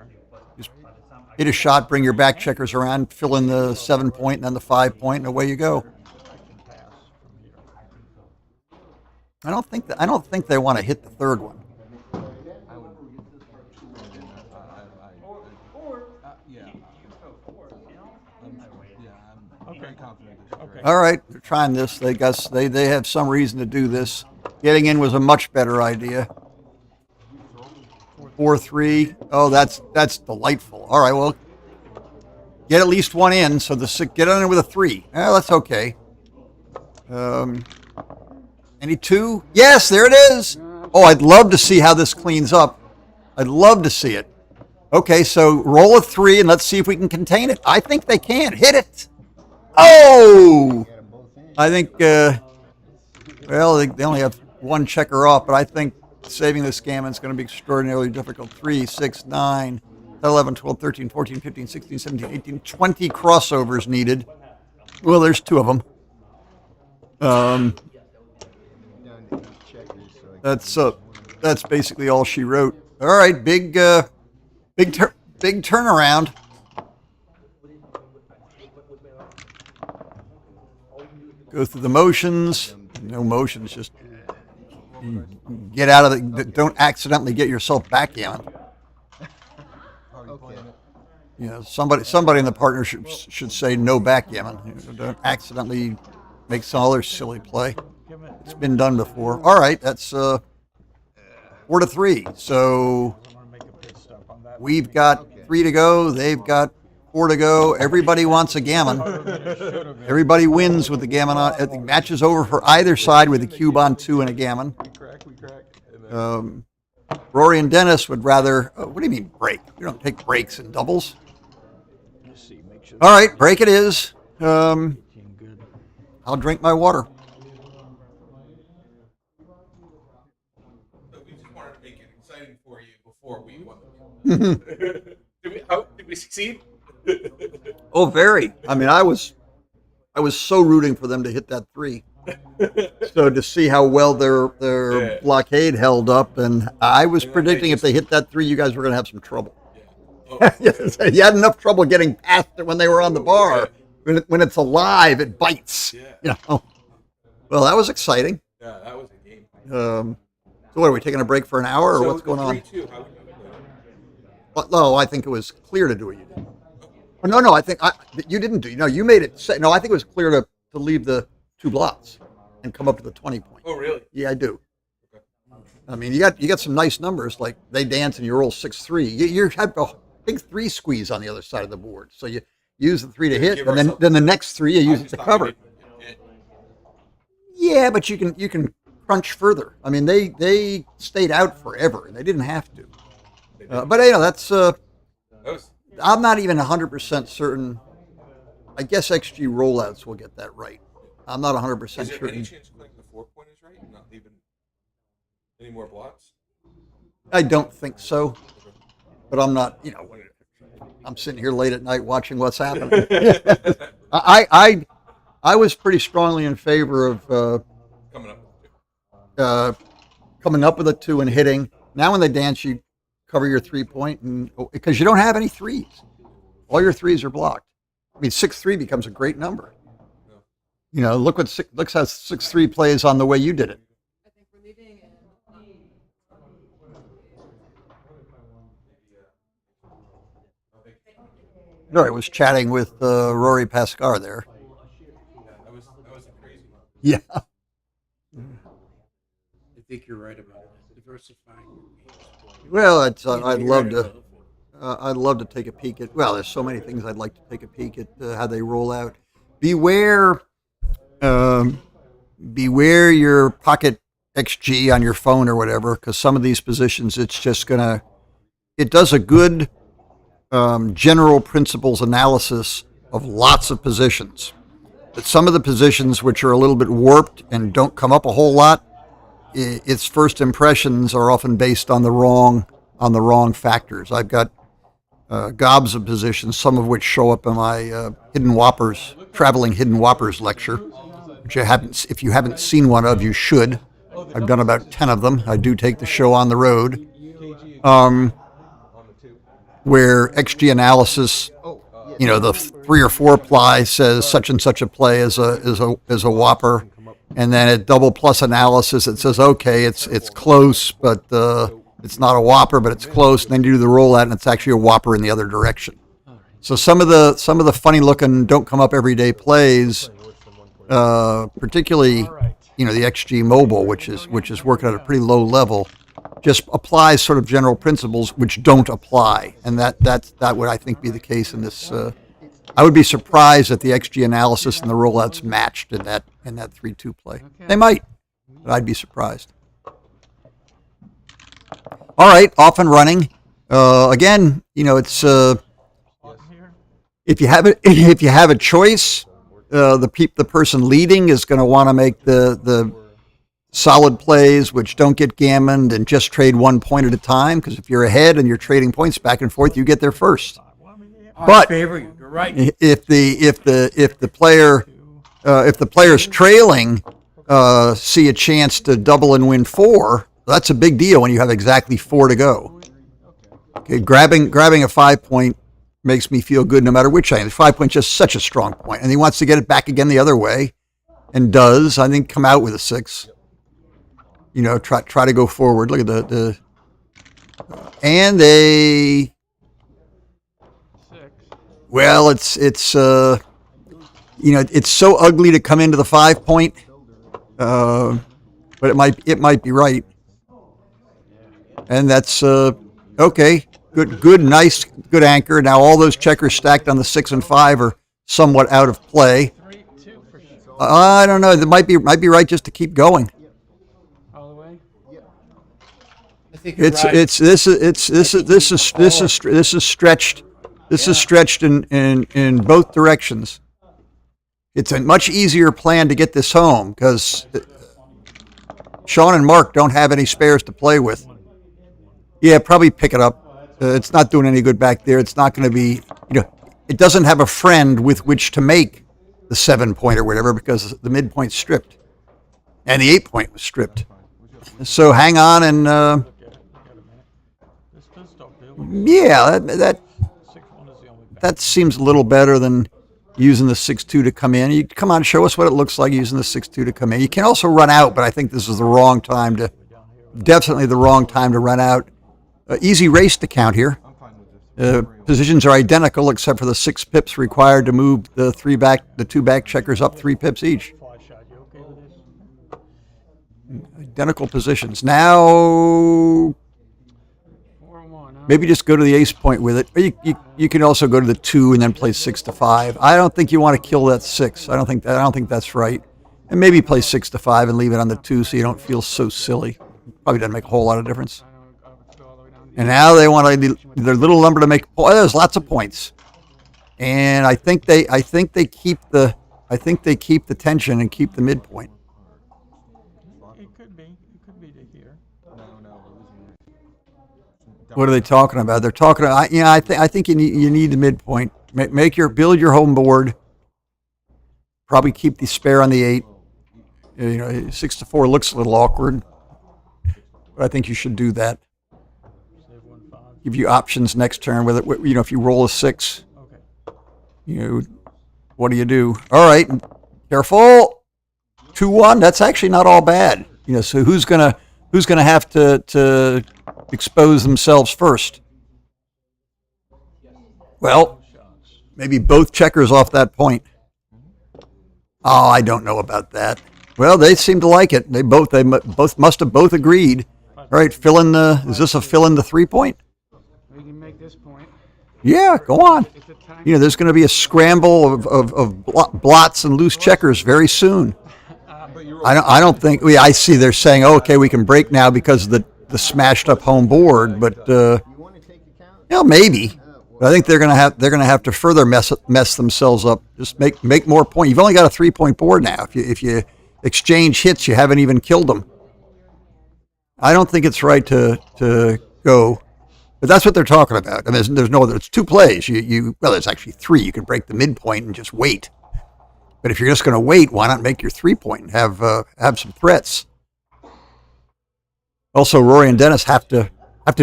Just hit a shot, bring your back checkers around, fill in the 7-point and then the 5-point, and away you go. I don't think they want to hit the 3rd one. All right, they're trying this. They have some reason to do this. Getting in was a much better idea. 4-3. Oh, that's delightful. All right, well, get at least one in. So get on there with a 3. That's okay. Any 2? Yes, there it is. Oh, I'd love to see how this cleans up. I'd love to see it. Okay, so roll a 3 and let's see if we can contain it. I think they can. Hit it. Oh! I think, well, they only have one checker off, but I think saving this gammon is going to be extraordinarily difficult. 3, 6, 9, 11, 12, 13, 14, 15, 16, 17, 18, 20 crossovers needed. Well, there's 2 of them. That's basically all she wrote. All right, big turnaround. Go through the motions. No motions, just get out of the. Don't accidentally get yourself backgammon. Somebody in the partnership should say no backgammon. Don't accidentally make some other silly play. It's been done before. All right, that's 4-3. So we've got 3 to go. They've got 4 to go. Everybody wants a gammon. Everybody wins with the gammon on. The match is over for either side with a cube on 2 and a gammon. Rory and Dennis would rather. What do you mean break? You don't take breaks in doubles. All right, break it is. I'll drink my water.
We just wanted to make it exciting for you before we won.
Did we succeed?
Oh, very. I mean, I was so rooting for them to hit that 3. So to see how well their blockade held up, and I was predicting if they hit that 3, you guys were going to have some trouble. You had enough trouble getting past it when they were on the bar. When it's alive, it bites. You know. Well, that was exciting.
Yeah, that was a game.
So what, are we taking a break for an hour, or what's going on?
3-2, how would you do it?
No, I think it was clear to do what you did. Oh, no, I think you didn't do. No, you made it. No, I think it was clear to leave the 2 blots and come up to the 20 point.
Oh, really?
Yeah, I do. Okay. I mean, you got some nice numbers, like they dance and you roll 6-3. You have a big 3 squeeze on the other side of the board, so you use the 3 to hit, and then the next 3 you use it to cover. Yeah, but you can crunch further. I mean, they stayed out forever, and they didn't have to. But that's. I'm not even 100% certain. I guess XG rollouts will get that right. I'm not 100%
Is there
sure.
any chance you think the 4 point is right? Not leaving any more blots?
I don't think so. But I'm not. I'm sitting here late at night watching what's happening. I was pretty strongly in favor of coming up with a 2 and hitting. Now when they dance, you cover your 3 point, and because you don't have any 3s, all your 3s are blocked. I mean, 6-3 becomes a great number. Look how 6-3 plays on the way you did it. No, I was chatting with Rory Pascar there.
That was a crazy one.
Yeah.
I think you're right about it. Diversifying your games.
Well, I'd love to take a peek at. Well, there's so many things I'd like to take a peek at how they roll out. Beware your pocket XG on your phone or whatever, because some of these positions, it's just it does a good general principles analysis of lots of positions. But some of the positions which are a little bit warped and don't come up a whole lot, its first impressions are often based on the wrong factors. I've got gobs of positions, some of which show up in my traveling Hidden Whoppers lecture, which if you haven't seen one of, you should. I've done about 10 of them. I do take the show on the road, where XG analysis, the 3 or 4 ply says such and such a play is a whopper. And then at double plus analysis, it says, okay, it's close, but it's not a whopper, but it's close. And then you do the rollout, and it's actually a whopper in the other direction. So some of the funny looking don't come up everyday plays, particularly the XG mobile, which is working at a pretty low level, just applies sort of general principles which don't apply, and that would, I think, be the case in this. I would be surprised that the XG analysis and the rollouts matched in that 3-2 play. Okay. They might, but I'd be surprised. All right, off and running. Again, it's if you have a choice, the person leading is going to want to make the solid plays which don't get gammoned and just trade 1 point at a time, because if you're ahead and you're trading points back and forth, you get there first. But
You're right.
if the player's trailing see a chance to double and win 4, that's a big deal when you have exactly 4 to go. Okay, grabbing a 5 point makes me feel good no matter which end. 5 point is just such a strong point, and he wants to get it back again the other way, and does. I think come out with a 6. Try to go forward. Look at and they. Well, it's so ugly to come into the 5 point, but it might be right, and that's okay. Good, nice, good anchor. Now all those checkers stacked on the 6 and 5 are somewhat out of play. I don't know. It might be right just to keep going.
All the way.
I think you're right.
This is stretched. This is stretched in both directions. It's a much easier plan to get this home because Sean and Mark don't have any spares to play with. Yeah, probably pick it up. It's not doing any good back there. It's not going to be, it doesn't have a friend with which to make the 7 point or whatever because the midpoint's stripped. And the 8 point was stripped. So hang on and, yeah, that seems a little better than using the 6-2 to come in. You come on, show us what it looks like using the 6-2 to come in. You can also run out, but I think this is the wrong time to, definitely the wrong time to run out. Easy race to count here. Positions are identical except for the 6 pips required to move the two back checkers up 3 pips each. Identical positions. Now, maybe just go to the ace point with it. Or you can also go to the 2 and then play 6-5. I don't think you want to kill that 6. I don't think that's right. And maybe play 6-5 and leave it on the 2 so you don't feel so silly. Probably doesn't make a whole lot of difference. And now they want their little number to make. Oh, there's lots of points. And I think they keep the tension and keep the midpoint. What are they talking about? They're talking about, I think you need the midpoint. Build your home board. Probably keep the spare on the 8. 6-4 looks a little awkward, but I think you should do that. Give you options next turn with it. If you roll a 6, what do you do? All right, careful. 2-1. That's actually not all bad. So who's gonna have to expose themselves first? Well, maybe both checkers off that point. Oh, I don't know about that. Well, they seem to like it. They both must have both agreed. All right, is this a fill in the 3 point?
We can make this point.
Yeah, go on. There's going to be a scramble of blots and loose checkers very soon. I don't think I see they're saying, okay, we can break now because of the smashed up home board, but maybe. But I think they're going to have to further mess themselves up. Just make more points. You've only got a 3 point board now. If you exchange hits, you haven't even killed them. I don't think it's right to go, but that's what they're talking about. I mean, there's no other. It's 2 plays. There's actually 3. You can break the midpoint and just wait. But if you're just going to wait, why not make your 3 point and have some threats? Also, Rory and Dennis have to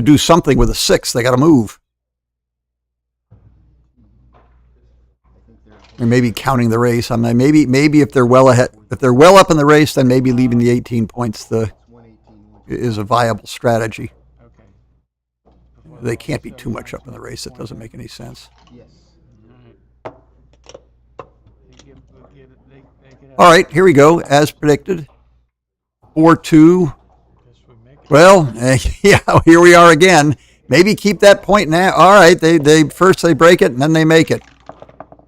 do something with a 6. They got to move. Or maybe counting the race. I mean, maybe if they're well ahead, if they're well up in the race, then maybe leaving the 18 points is a viable strategy. They can't be too much up in the race. It doesn't make any sense. All right, here we go. As predicted, 4-2. Well, yeah, here we are again. Maybe keep that point now. All right, they first they break it and then they make it.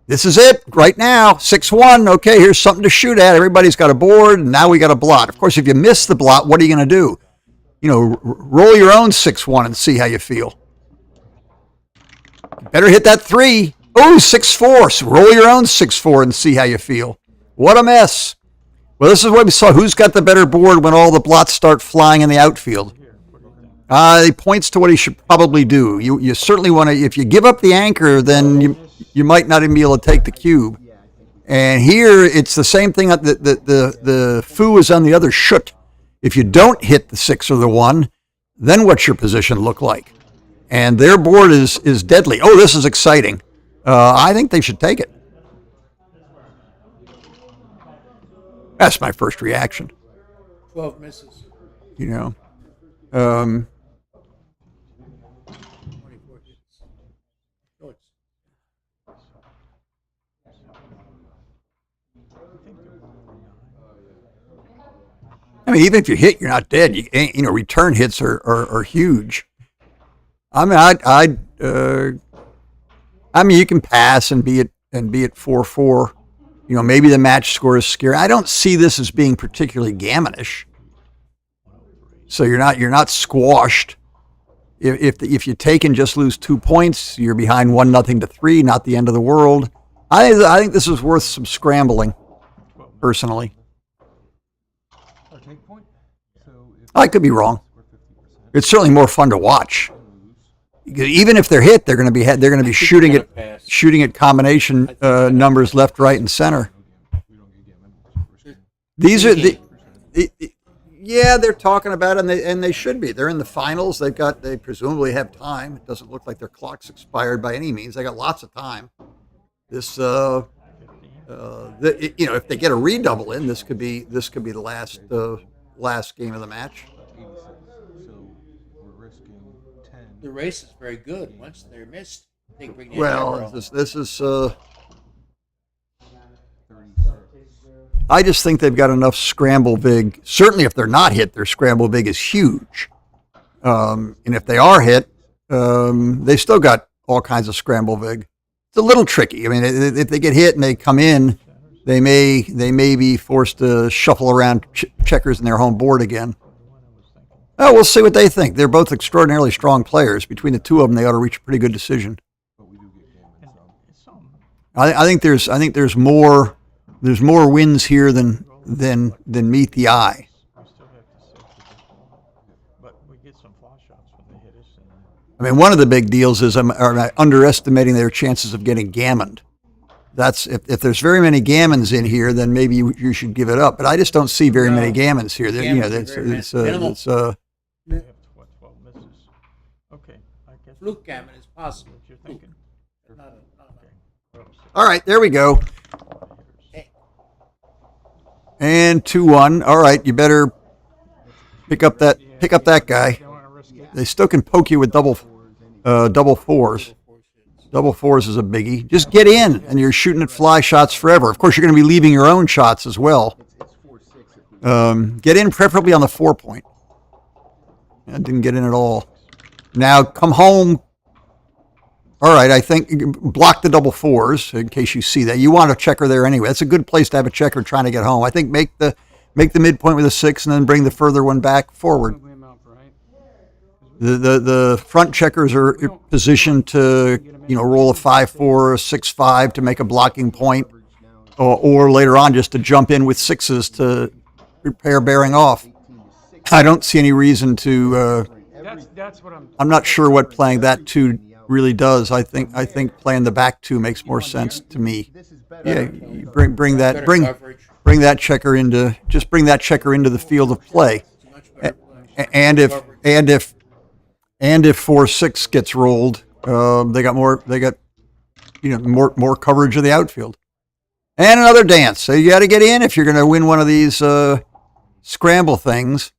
This is it right now. 6-1. Okay, here's something to shoot at. Everybody's got a board, and now we got a blot. Of course, if you miss the blot, what are you going to do? Roll your own 6-1 and see how you feel. Better hit that 3. Oh, 6-4. So roll your own 6-4 and see how you feel. What a mess. Well, this is what we saw. Who's got the better board when all the blots start flying in the outfield? He points to what he should probably do. You certainly want to, if you give up the anchor, then you might not even be able to take the cube. And here, it's the same thing. The foo is on the other shoot. If you don't hit the 6 or the 1, then what's your position look like? And their board is deadly. Oh, this is exciting. I think they should take it. That's my first reaction.
12 misses.
24
hits. Shorts.
I mean, even if you hit, you're not dead. Return hits are huge. I mean, you can pass and be at 4-4. Maybe the match score is scary. I don't see this as being particularly gammonish. So you're not squashed. If you take and just lose 2 points, you're behind 1-0 to 3. Not the end of the world. I think this is worth some scrambling, personally. I could be wrong. It's certainly more fun to watch. Even if they're hit, they're going to be shooting
gonna
at
pass.
shooting at combination numbers left, right, and center. These are yeah, they're talking about it, and they should be. They're in the finals. They presumably have time. It doesn't look like their clock's expired by any means. They got lots of time. This if they get a redouble in, this could be the last game of the match.
So we're risking 10.
The race is very good. Once they're missed, they bring the
Well,
camera
this is.
36.
I just think they've got enough scramble vig. Certainly, if they're not hit, their scramble vig is huge. And if they are hit, they still got all kinds of scramble vig. It's a little tricky. I mean, if they get hit and they come in, they may be forced to shuffle around checkers in their home board again. Oh, we'll see what they think. They're both extraordinarily strong players. Between the two of them, they ought to reach a pretty good decision. I think there's more wins here than meet the eye. I mean, one of the big deals is I'm underestimating their chances of getting gammoned. That's if there's very many gammons in here, then maybe you should give it up. But I just don't see very many gammons here.
Fluke gammon is possible. What you're thinking?
All right, there we go. And 2-1. All right, you better pick up that guy. They still can poke you with double fours. Double fours is a biggie. Just get in, and you're shooting at fly shots forever. Of course, you're going to be leaving your own shots as well. Get in, preferably on the 4-point. I didn't get in at all. Now come home. All right, I think block the double fours in case you see that. You want a checker there anyway. That's a good place to have a checker trying to get home. I think make the midpoint with a 6 and then bring the further one back forward. The front checkers are positioned to roll a 5-4 or a 6-5 to make a blocking point, or later on just to jump in with 6s to prepare bearing off. I don't see any reason to.
That's what
I'm not sure what playing that 2 really does. I think playing the back 2 makes more sense to me. Yeah, bring that checker into the field of play, and if 4-6 gets rolled, they got more coverage of the outfield. And another dance. So you got to get in if you're going to win one of these scramble things.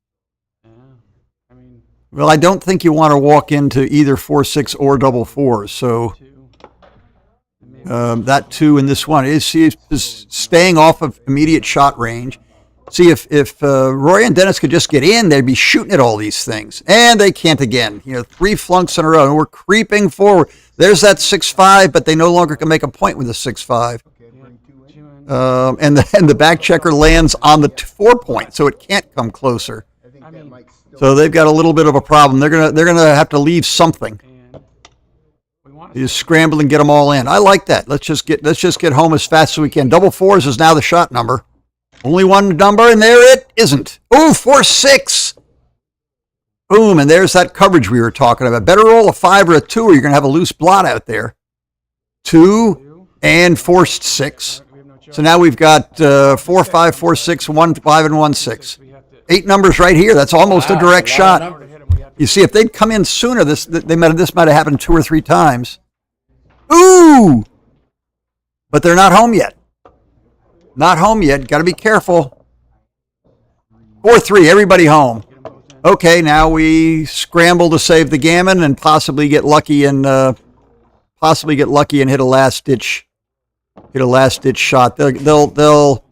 Well, I don't think you want to walk into either 4-6 or double fours. So that 2 in this one is staying off of immediate shot range. See, if Rory and Dennis could just get in, they'd be shooting at all these things. And they can't again. 3 flunks in a row. And we're creeping forward. There's that 6-5, but they no longer can make a point with a 6-5. And the back checker lands on the 4-point, so it can't come closer. So they've got a little bit of a problem. They're gonna have to leave something. You just scramble and get them all in. I like that. Let's just get home as fast as we can. Double fours is now the shot number. Only one number, and there it isn't. Oh, 4-6. Boom, and there's that coverage we were talking about. Better roll a 5 or a 2, or you're gonna have a loose blot out there. 2 and forced 6. So now we've got 4-5, 4-6, 1-5, and 1-6. 8 numbers right here. That's almost a direct shot. You see, if they'd come in sooner, this might have happened 2 or 3 times. Ooh! But they're not home yet. Not home yet. Got to be careful. 4-3. Everybody home. Okay, now we scramble to save the gammon and possibly get lucky and hit a last ditch shot. There'll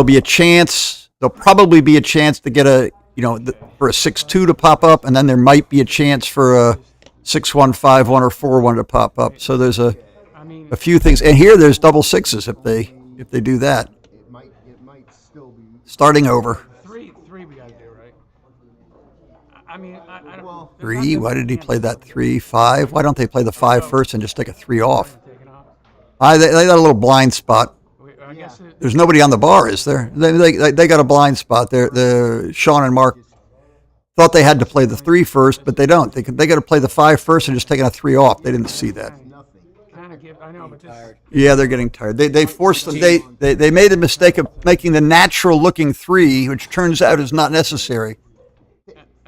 be a chance. There'll probably be a chance to get for a 6-2 to pop up, and then there might be a chance for a 6-1, 5-1, or 4-1 to pop up. So there's a few things, and here there's double 6s if they do that. Starting over.
3 we gotta do, right? I don't.
3. Why did he play that 3? 5. Why don't they play the 5 first and just take a 3 off? They got a little blind spot. There's nobody on the bar, is there? They got a blind spot. The Sean and Mark thought they had to play the 3 first, but they don't. They got to play the 5 first and just taking a 3 off. They didn't see that.
Kind of give. I know, but this.
Yeah, they're getting tired. They forced them. They made the mistake of making the natural looking 3, which turns out is not necessary.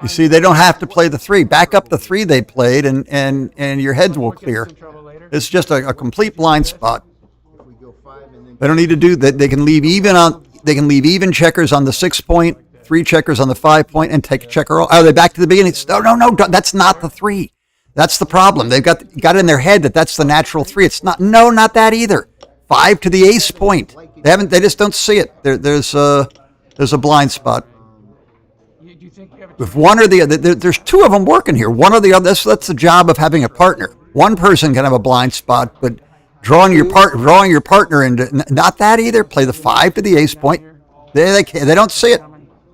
You see, they don't have to play the 3. Back up the 3 they played, and your heads will clear. It's just a complete blind spot. They don't need to do that. They can leave even checkers on the 6 point, 3 checkers on the 5 point, and take a checker off. Are they back to the beginning? No. That's not the 3. That's the problem. They've got in their head that that's the natural 3. It's not. No, not that either. 5 to the ace point. They just don't see it. There's a blind spot. If one or the other, there's 2 of them working here. One or the other. That's the job of having a partner. One person can have a blind spot, but drawing your partner into not that either. Play the 5 to the ace point. They don't see it.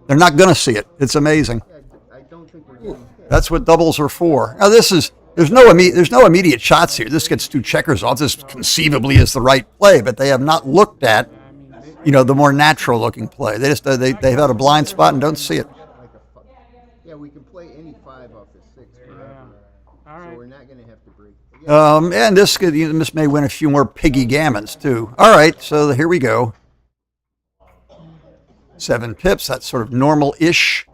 They're not going to see it. It's amazing. That's what doubles are for. Now there's no immediate shots here. This gets 2 checkers off. This conceivably is the right play, but they have not looked at, the more natural looking play. They've had a blind spot and don't see it.
Yeah, we can play any 5 off the 6.
All right.
So we're not going to have to break.
And this may win a few more piggy gammons too. All right, so here we go. 7 pips. That's sort of normal-ish.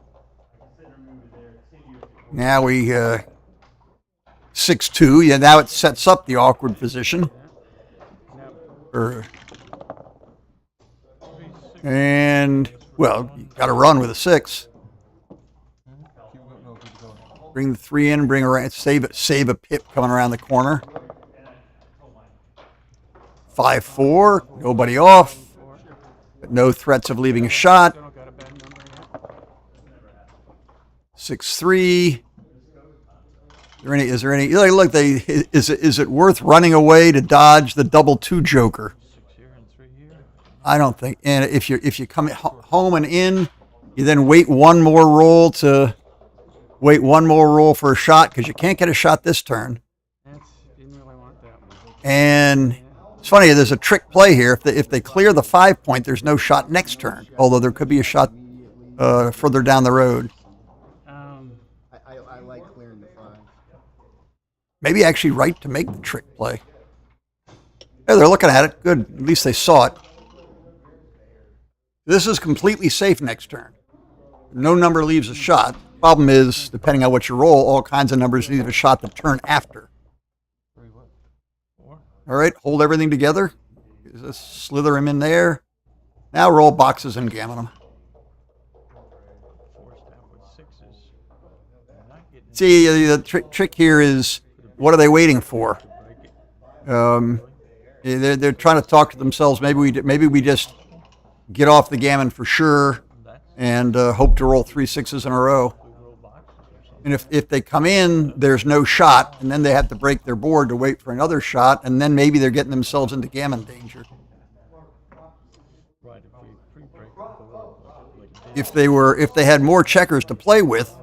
Now we 6-2. Yeah, now it sets up the awkward position. And well, you got to run with a 6. Bring the 3 in. Bring around. Save a pip coming around the corner. 5-4. Nobody off. But no threats of leaving a shot. 6-3. Is there any? Look, is it worth running away to dodge the double 2 joker? I don't think. And if you come home and in, you then wait one more roll for a shot because you can't get a shot this turn. And it's funny. There's a trick play here. If they clear the 5 point, there's no shot next turn. Although there could be a shot further down the road.
I like clearing the 5.
Maybe actually right to make the trick play. Yeah, they're looking at it. Good. At least they saw it. This is completely safe next turn. No number leaves a shot. Problem is, depending on what you roll, all kinds of numbers leave a shot the turn after. All right, hold everything together. Just slither them in there. Now roll boxes and gammon them. See, the trick here is, what are they waiting for? They're trying to talk to themselves. Maybe we just get off the gammon for sure and hope to roll 3 6s in a row. And if they come in, there's no shot, and then they have to break their board to wait for another shot, and then maybe they're getting themselves into gammon danger. If they had more checkers to play with,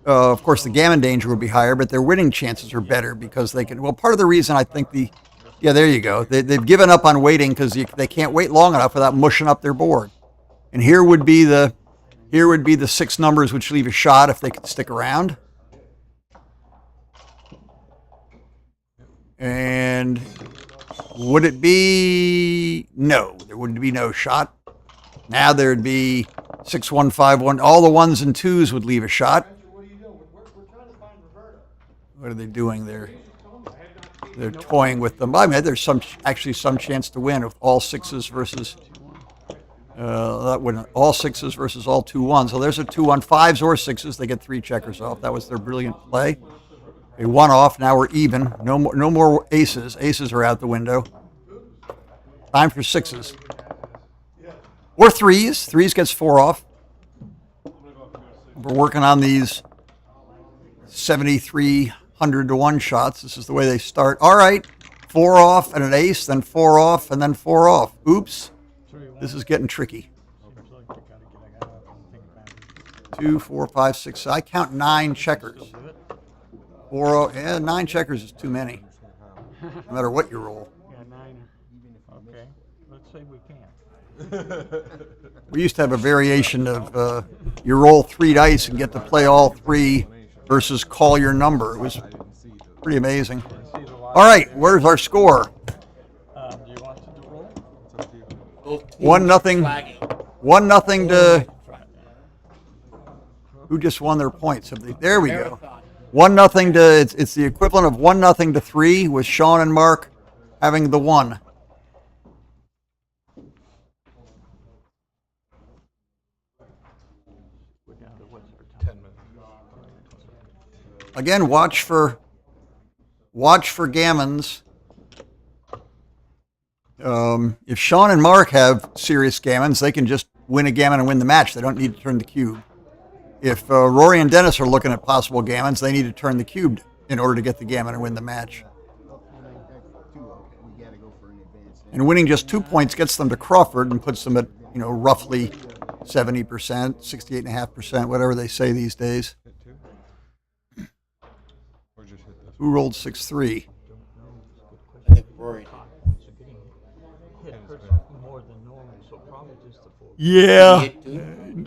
of course the gammon danger would be higher, but their winning chances are better because they can. Well, part of the reason I think there you go. They've given up on waiting because they can't wait long enough without mushing up their board. And here would be the 6 numbers which leave a shot if they could stick around. And would it be? No, there would be no shot. Now there'd be 6 1 5 1. All the 1s and 2s would leave a shot. What are they doing there? They're toying with them. I mean, there's actually some chance to win with all 6s versus all 6s versus all 2 1s. So there's a 2 1 5s or 6s. They get 3 checkers off. That was their brilliant play. They 1 off. Now we're even. No more aces. Aces are out the window. Time for 6s or 3s. 3s gets 4 off. We're working on these 7,300 to 1 shots. This is the way they start. All right, 4 off and an ace, then 4 off and then 4 off. Oops, this is getting tricky. 2, 4, 5, 6. I count 9 checkers. 9 checkers is too many. No matter what you roll.
Yeah, 9. Okay, let's say we can.
We used to have a variation of you roll 3 dice and get to play all 3 versus call your number. It was pretty amazing. All right, where's our score?
Do you want to roll?
Both teams
1-0.
flagging.
1-0 to. Who just won their points? There we go.
Marathon.
1-0 to. It's the equivalent of 1-0 to 3 with Sean and Mark having the 1.
We're down to what's our time?
10 minutes.
Again, watch for gammons. If Sean and Mark have serious gammons, they can just win a gammon and win the match. They don't need to turn the cube. If Rory and Dennis are looking at possible gammons, they need to turn the cube in order to get the gammon and win the match. And winning just 2 points gets them to Crawford and puts them at, roughly 70%, 68.5%, whatever they say these days.
Hit 2? Or just hit this?
Who rolled 6-3?
I think Rory.
Hit hurts more than normal, so probably just the 4.
Yeah.
Hit 2.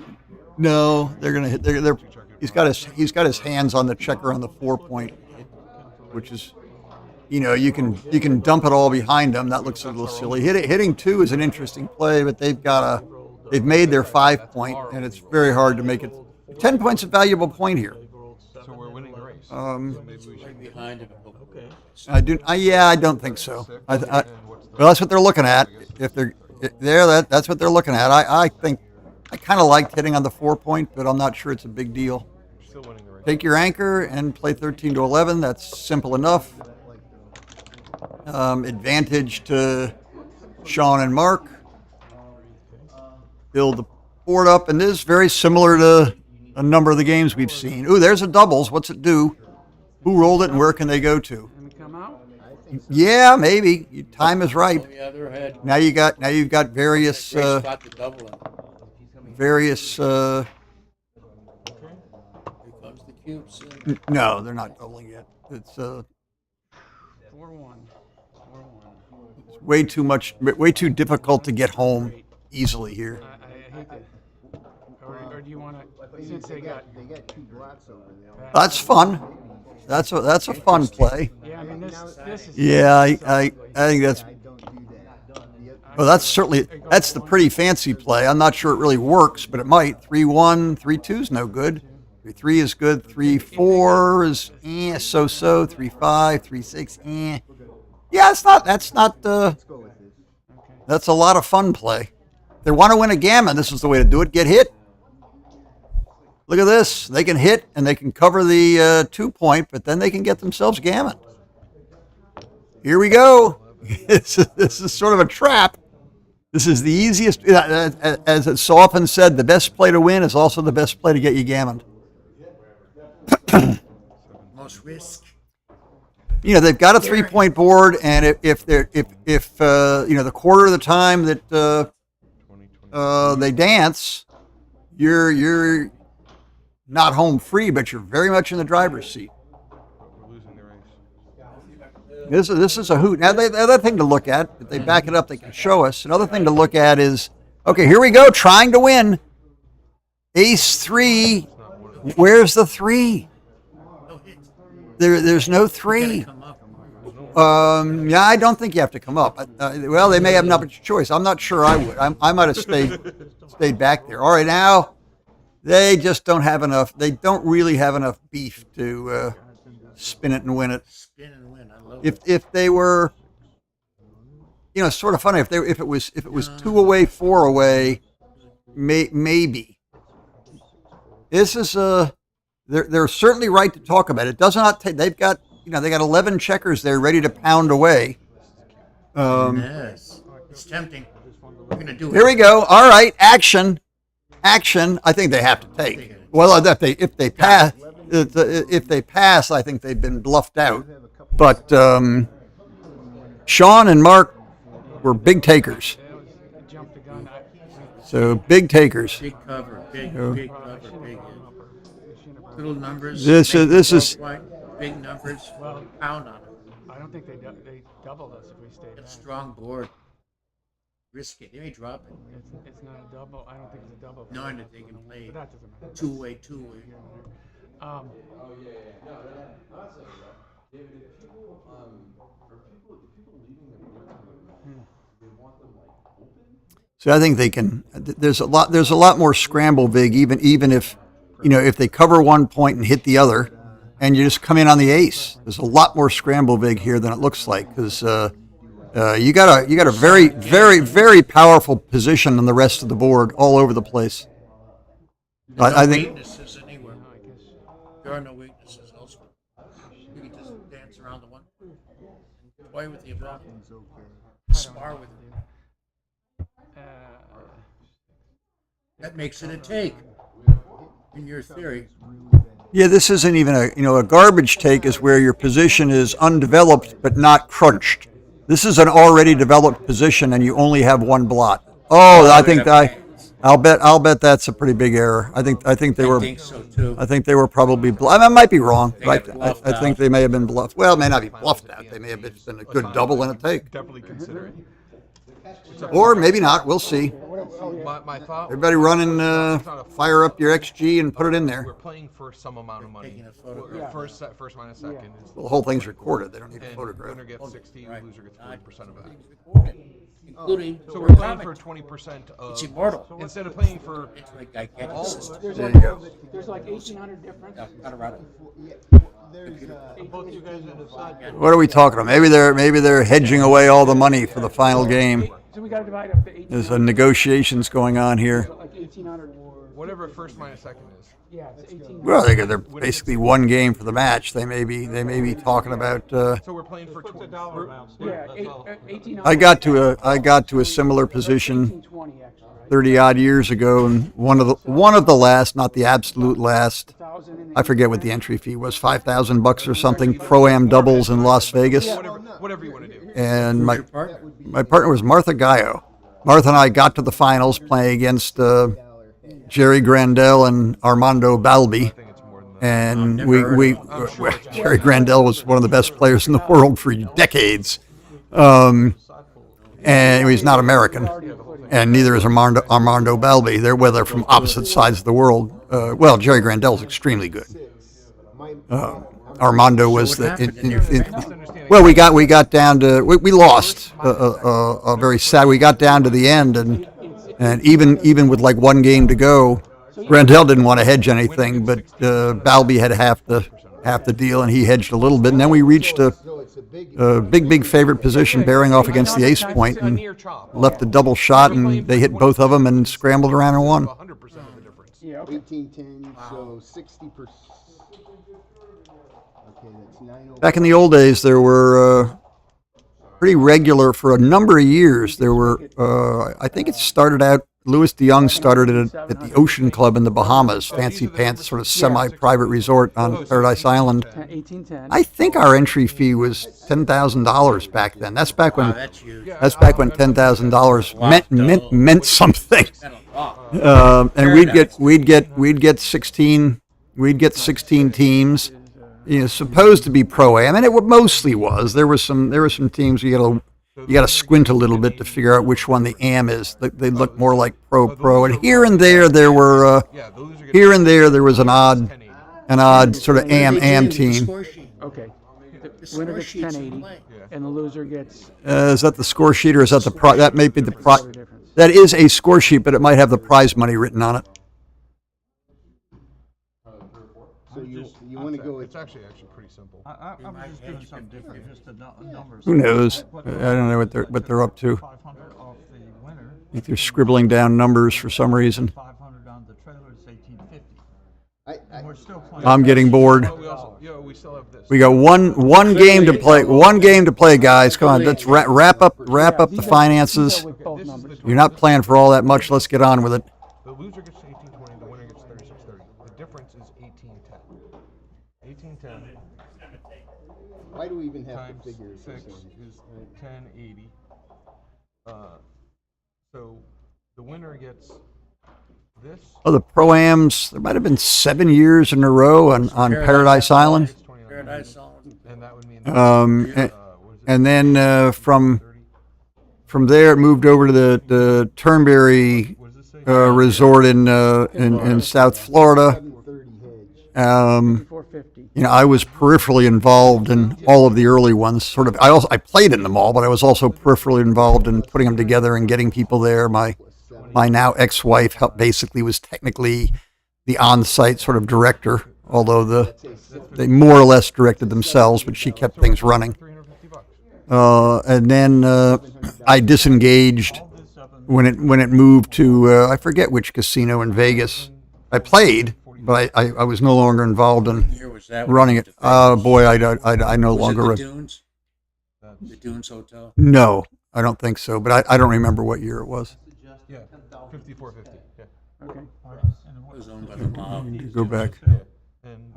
No, they're gonna hit. He's got his hands on the checker on the 4 point, which is, you can dump it all behind them. That looks a little silly. Hitting 2 is an interesting play, but they've made their 5 point, and it's very hard to make it. 10 points a valuable point here.
So we're winning the race.
Um,
So maybe we should.
Right behind him.
Okay.
I don't think so. Well, that's what they're looking at. If they're there, that's what they're looking at. I think I kind of liked hitting on the 4 point, but I'm not sure it's a big deal.
Still winning the race.
Take your anchor and play 13 to 11. That's simple enough. Advantage to Sean and Mark. Build the board up, and this is very similar to a number of the games we've seen. Ooh, there's a doubles. What's it do? Who rolled it, and where can they go to?
Can we come out?
Yeah, maybe. Your time is ripe.
Oh, yeah, they're ahead.
Now you've got various
Great spot to double him.
various.
Here comes the cubes.
No, they're not doubling yet. It's
4-1.
way too much, way too difficult to get home easily here.
I hate to. Or do you want to? Since they got
2 blocks over there.
That's fun. That's a fun play.
Yeah, I mean this is.
Yeah, I think that's.
I don't do that.
Well, that's the pretty fancy play. I'm not sure it really works, but it might. 3-1, 3-2 is no good. 3-3 is good. 3-4 is so-so. 3-5, 3-6, Yeah, that's not. That's a lot of fun play. If they want to win a gammon, this is the way to do it. Get hit. Look at this. They can hit and they can cover the 2 point, but then they can get themselves gammon. Here we go. This is sort of a trap. This is the easiest, as it's so often said, the best play to win is also the best play to get you gammoned.
Most risk.
They've got a 3 point board, and if the quarter of the time that they dance, you're not home free, but you're very much in the driver's seat.
We're losing the race.
This is a hoot. Now, the other thing to look at, if they back it up, they can show us. Another thing to look at is, okay, here we go, trying to win. Ace 3. Where's the 3? There's no 3. Yeah, I don't think you have to come up. Well, they may have another choice. I'm not sure I would. I might have stayed back there. All right, now they just don't have enough. They don't really have enough beef to spin it and win it.
Spin and win. I love it.
If they were, it's sort of funny. If it was 2 away, 4 away, maybe. This is they're certainly right to talk about it. It does not take. They've got 11 checkers there ready to pound away.
Yes. It's tempting. We're going to do it.
Here we go. All right, action. I think they have to take. Well, if they pass, I think they've been bluffed out. But Sean and Mark were big takers.
Jump the gun.
So big takers.
Big cover. Big cover. Big hit. Little numbers.
This is.
Big numbers. Pound on it.
I don't think they doubled us if we stayed
It's
back.
strong board. risk it. They may drop it.
It's not a double. I don't think it's a double.
Knowing that they can play
But that doesn't matter.
two-way.
Um,
So I think they can. There's a lot more scramble vig, even if, if they cover one point and hit the other, and you just come in on the ace. There's a lot more scramble vig here than it looks like, because you got a very, very, very powerful position on the rest of the board all over the place. I think
Weaknesses anywhere. There are no weaknesses elsewhere. You can just dance around the one. Play with the opponent. Spar with it. That makes it a take. In your theory.
Yeah, this isn't even a garbage take is where your position is undeveloped but not crunched. This is an already developed position and you only have one blot. Oh, I'll bet that's a pretty big error. I think they were.
I think so too.
I think they were probably. I might be wrong.
They
But
got
I
bluffed
think
out.
they may have been bluffed. Well, it may not be bluffed out. They may have been a good double and a take,
Definitely consider it.
or maybe not. We'll see.
My thought.
Everybody running, fire up your XG and put it in there.
We're playing for some amount of money.
Taking a photograph.
First minus second. Is,
The whole thing's recorded. They don't need a
and
photograph.
winner gets 16, loser gets 40% of that.
Including.
So we're playing for 20% of.
It's immortal.
Instead of playing for
It's like gigantic system.
There you go.
there's like 1,800 difference.
Colorado.
What are we talking about? Maybe they're hedging away all the money for the final game.
So we got to divide up the 1,800.
There's negotiations going on here.
Like 1,800.
whatever first minus second is.
Yeah, it's 1,800.
Well, they're basically one game for the match. They may be talking about.
So we're playing for 20.
Yeah, 1,800.
I got to a similar position
1,820 actually, right?
30 odd years ago, and one of the last, not the absolute last.
1,000 and
I forget what the entry fee was, $5,000 or something. Pro-Am doubles in Las Vegas,
Whatever you want to do.
and my partner was Martha Gallo. Martha and I got to the finals playing against Jerry Grandel and Armando Balbi.
I think it's more than that.
And we Jerry Grandel was one of the best players in the world for decades. And he's not American, and neither is Armando Balbi. They're from opposite sides of the world. Well, Jerry Grandel is extremely good. Armando was well, we got down to we lost a very sad. We got down to the end, and even with like one game to go, Grandel didn't want to hedge anything, but Balbi had half the deal, and he hedged a little bit, and then we reached a big favorite position, bearing off against the ace point, and left a double shot, and they hit both of them and scrambled around and won.
100% of the difference.
Yeah, okay.
1810, so 60%. Okay, that's 9.
Back in the old days, there were pretty regular for a number of years. There were, I think it started out. Louis DeYoung started it at the Ocean Club in the Bahamas, fancy pants, sort of semi-private resort on Paradise Island.
1810.
I think our entry fee was $10,000 back then. That's back when
That's huge.
$10,000 meant something. And we'd get 16 teams. Supposed to be pro-am, and it mostly was. There were some teams you got to squint a little bit to figure out which one the am is. They look more like pro, and here and there there was an odd sort of am team.
Okay. The winner gets 1080, and the loser gets
Is that the score sheet, or is that the prize? That may be the prize.
difference.
That is a score sheet, but it might have the prize money written on it.
So you want to go with
It's actually pretty simple.
I was just doing something different, just the numbers.
Who knows? I don't know what they're up to.
500 off the winner,
I think they're scribbling down numbers for some reason.
500 on the trailer is 1850.
I
And we're still playing.
I'm getting bored.
We still have this.
We got one game to play. One game to play, guys. Come on, let's wrap up the finances.
With both numbers.
You're not playing for all that much. Let's get on with it.
The loser gets 1820, the winner gets 3630. The difference is 1810. 1810
why do we even have
times
to figure
6
this
is 1080. So the winner gets this.
Oh, the pro-ams. There might have been 7 years in a row on Paradise Island.
It's 29.
Paradise Island.
And that would mean
And then from from there, it moved over to the Turnberry resort in South Florida.
450.
You know, I was peripherally involved in all of the early ones. Sort of, I played in them all, but I was also peripherally involved in putting them together and getting people there. My now ex-wife basically was technically the on-site sort of director, although they more or less directed themselves, but she kept things running. And then I disengaged when it moved to I forget which casino in Vegas. I played, but I was no longer involved in running it. Boy, I no longer.
Was it the Dunes? The Dunes Hotel?
No, I don't think so. But I don't remember what year it was.
Yeah, 5450. Yeah.
Okay.
It was owned by the mob.
Go back.
And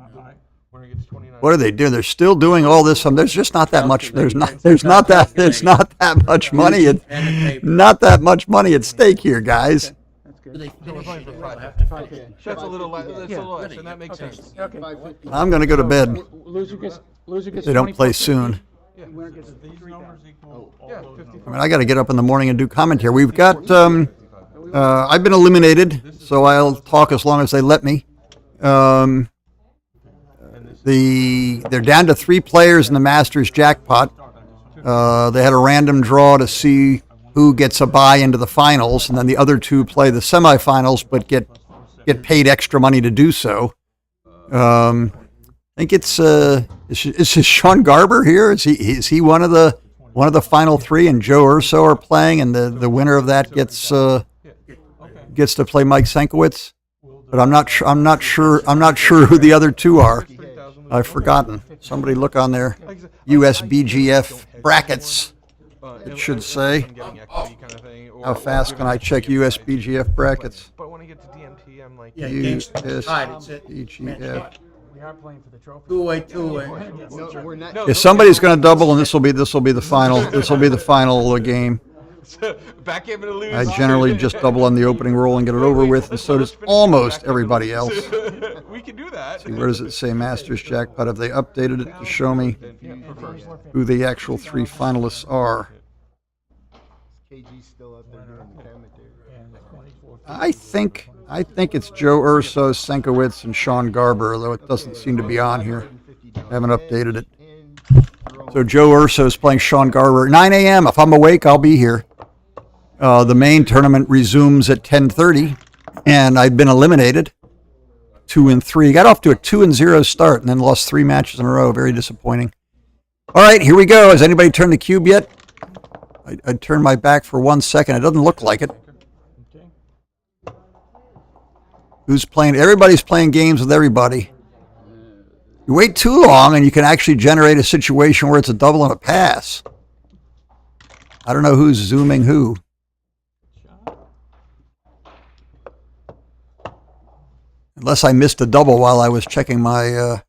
when it gets 29.
What are they doing? They're still doing all this. There's just not that much. There's not that much money. Not that much money at stake here, guys.
That's good.
They
we're
finish
playing
it.
for
They'll
Friday.
have to finish it.
That's a little less, and that makes
Okay.
sense.
Okay.
I'm going to go to bed.
Loser gets
They don't play
24.
soon.
Winner gets
Yeah, 50.
I mean, I got to get up in the morning and do commentary. We've got. I've been eliminated, so I'll talk as long as they let me. They're down to 3 players in the Masters jackpot. They had a random draw to see who gets a bye into the finals, and then the other 2 play the semifinals, but get paid extra money to do so. I think it's is Sean Garber here? Is he one of the final 3, and Joe Urso are playing, and the winner of that gets to play Mike Senkowitz? But I'm not sure who the other 2 are. I've forgotten. Somebody look on their USBGF brackets. It should say. How fast can I check USBGF brackets?
But when I get to DMT, I'm like,
Yeah, game's tied. It's it.
USBGF.
We are playing for the trophy.
Two-way.
No, we're not.
If somebody's going to double, and this will be the final. This will be the final game.
backgammon to lose.
I generally just double on the opening roll and get it over with, and so does almost everybody else.
We can do that.
See, where does it say Masters jackpot? Have they updated it to show me who the actual 3 finalists are?
KG's still up there doing the commentary.
I think it's Joe Urso, Senkowitz, and Sean Garber, although it doesn't seem to be on here. I haven't updated it. So Joe Urso is playing Sean Garber at 9 a.m. If I'm awake, I'll be here. The main tournament resumes at 10:30, and I've been eliminated. 2-3. Got off to a 2-0 start, and then lost 3 matches in a row. Very disappointing. All right, here we go. Has anybody turned the cube yet? I turned my back for 1 second. It doesn't look like it. Who's playing? Everybody's playing games with everybody. You wait too long, and you can actually generate a situation where it's a double and a pass. I don't know who's zooming who. Unless I missed a double while I was checking my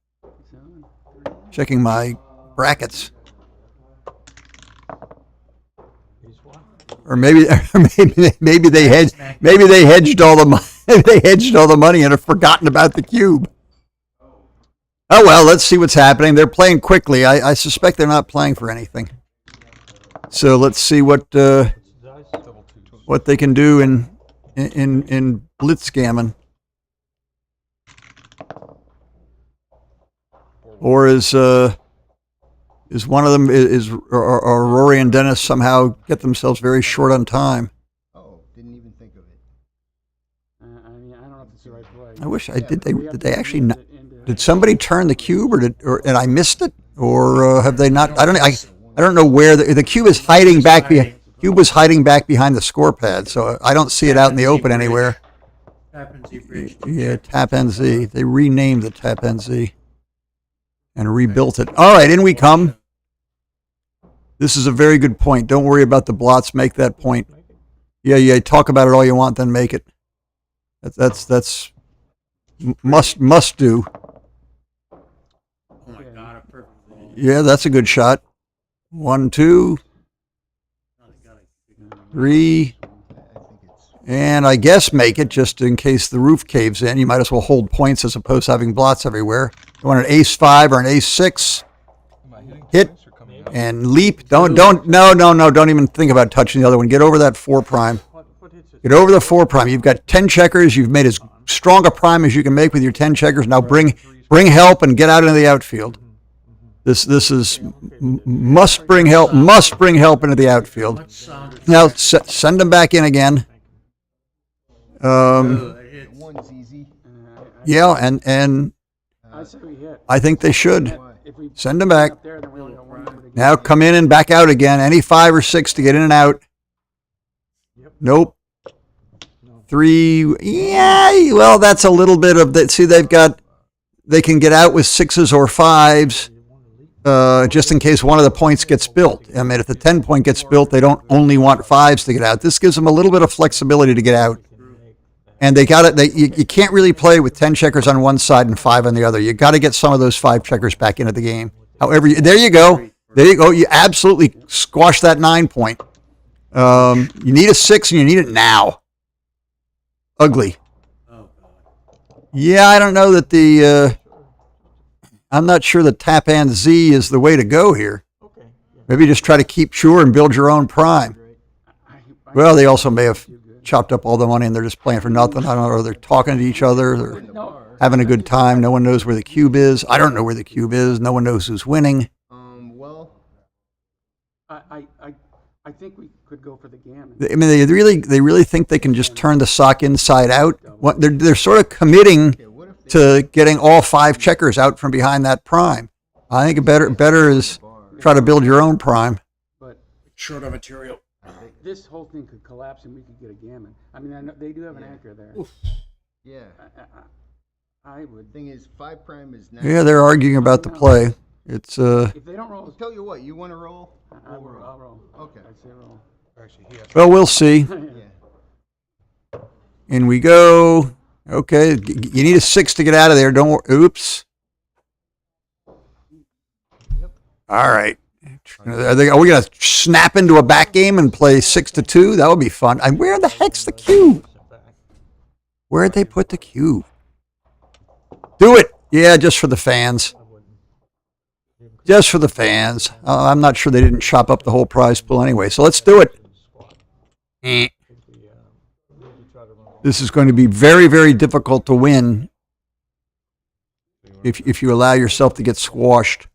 brackets. Or maybe they hedged all the money and have forgotten about the cube. Oh well, let's see what's happening. They're playing quickly. I suspect they're not playing for anything. So let's see what they can do in Blitzgammon. Or is one of them or Rory and Dennis somehow get themselves very short on time?
Oh, didn't even think of it.
I mean, I don't know if it's the right play.
I wish I did. Did they actually? Not, did somebody turn the cube, and I missed it, or have they not? I don't know where the cube is hiding back. Cube was hiding back behind the score pad, so I don't see it out in the open anywhere. Yeah, Tap NZ. They renamed the Tap NZ and rebuilt it. All right, in we come. This is a very good point. Don't worry about the blots. Make that point. Yeah. Talk about it all you want, then make it. That's must do.
Oh my God, a perfect ball.
Yeah, that's a good shot. 1, 2, 3, and I guess make it just in case the roof caves in. You might as well hold points as opposed to having blots everywhere. You want an ace 5 or an ace 6? Hit. and leap. Don't even think about touching the other one. Get over that 4 prime. Get over the 4 prime. You've got 10 checkers. You've made as strong a prime as you can make with your 10 checkers. Now bring help and get out into the outfield. This is must bring help into the outfield. Now send them back in again.
One's easy.
Yeah, and I think they should send them back. Now come in and back out again. Any 5 or 6 to get in and out. Nope. 3. Yeah. Well, that's a little bit of that. See, they can get out with 6s or 5s. Just in case one of the points gets built. I mean, if the 10 point gets built, they don't only want 5s to get out. This gives them a little bit of flexibility to get out. And they got it. You can't really play with 10 checkers on one side and 5 on the other. You got to get some of those 5 checkers back into the game. However, there you go. You absolutely squash that 9 point. You need a 6 and you need it now. Ugly. Yeah, I don't know that I'm not sure that tap and Z is the way to go here. Maybe just try to keep sure and build your own prime. Well, they also may have chopped up all the money and they're just playing for nothing. I don't know, or they're talking to each other, or having a good time. No one knows where the cube is. I don't know where the cube is. No one knows who's winning.
Well,
I think we could go for the gammon.
I mean, they really think they can just turn the sock inside out. They're sort of committing to getting all 5 checkers out from behind that prime. I think better is try to build your own prime.
But
Short of material.
this whole thing could collapse and we could get a gammon. I mean, I know they do have an anchor there.
yeah.
I would.
Thing is, 5 prime is now.
Yeah, they're arguing about the play. It's
If they don't roll,
I'll tell you what. You want to roll?
I'll roll.
Okay.
I'd say roll.
Actually, he has
well, we'll see.
Yeah.
In we go. Okay, you need a 6 to get out of there. Don't worry. Oops. All right. Are we going to snap into a back game and play 6-2? That would be fun. And where the heck's the cube? Where'd they put the cube? Do it. Yeah, just for the fans. Just for the fans. I'm not sure they didn't chop up the whole prize pool anyway. So let's do it. This is going to be very, very difficult to win if you allow yourself to get squashed.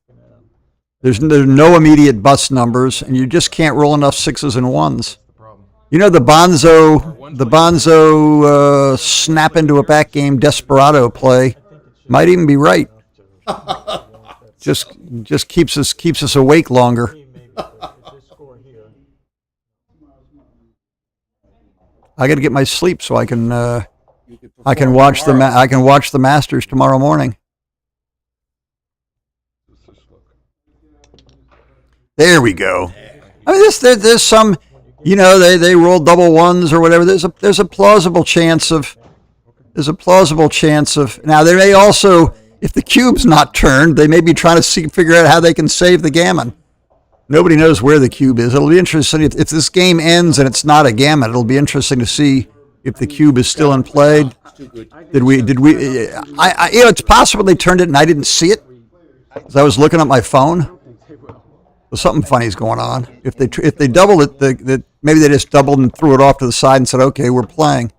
There's no immediate bust numbers, and you just can't roll enough 6s and 1s. You know, the Bonzo snap into a back game desperado play might even be right. Just keeps us awake longer. I got to get my sleep so I can watch the Masters tomorrow morning. There we go. I mean, there's some, you know, they roll double 1s or whatever. There's a plausible chance of. Now they may also, if the cube's not turned, they may be trying to figure out how they can save the gammon. Nobody knows where the cube is. It'll be interesting if this game ends and it's not a gammon. It'll be interesting to see if the cube is still in play. Did we? It's possible they turned it and I didn't see it because I was looking at my phone. Well, something funny's going on. If they doubled it, maybe they just doubled and threw it off to the side and said, "Okay, we're playing."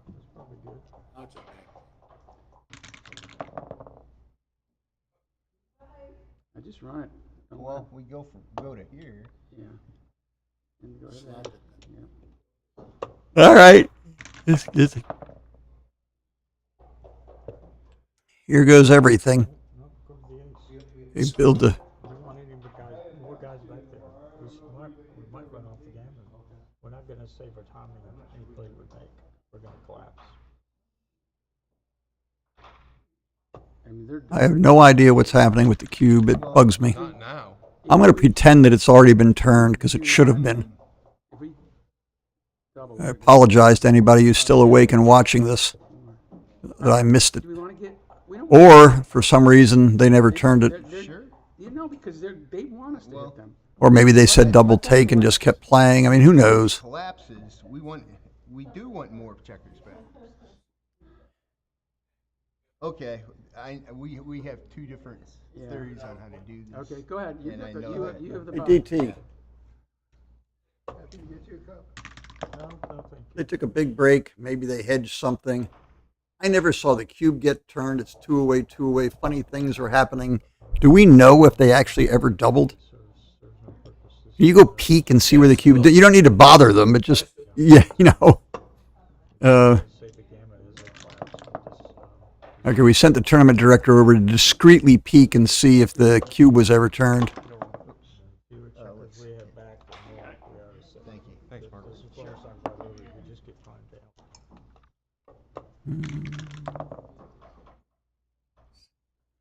I just run it.
Well, we go to here.
Yeah. And go to that. Yeah.
All right. Here goes everything. They build a.
More guys back there. We might run off the gammon. We're not going to save our timing on any play we make. We're going to collapse.
I mean,
I have no idea what's happening with the cube. It bugs me.
not now.
I'm going to pretend that it's already been turned because it should have been.
if we double,
I apologize to anybody who's still awake and watching this that I missed it.
do we want to get? We don't.
Or, for some reason, they never turned it.
Sure. You know, because they want us to hit them.
Or maybe they said double take and just kept playing. I mean, who knows?
Collapses. We do want more checkers back. Okay, we have two different theories on how to do this.
Okay, go ahead.
And I know
You
that.
have the
Hey,
problem.
DT,
Happy to get you a cup.
No, no, thank you.
they took a big break. Maybe they hedged something. I never saw the cube get turned. It's 2 away, 2 away. Funny things are happening. Do we know if they actually ever doubled?
Serves no purpose. This
You go peek and see where the cube. You don't need to bother them, but just yeah, you know.
say the gamut is a class.
Okay, we sent the tournament director over to discreetly peek and see if the cube was ever turned.
Fewer checkers we have back, the more we are to set.
Thank you.
Thanks, Mark.
This is what I'm talking about earlier. We just get time to help.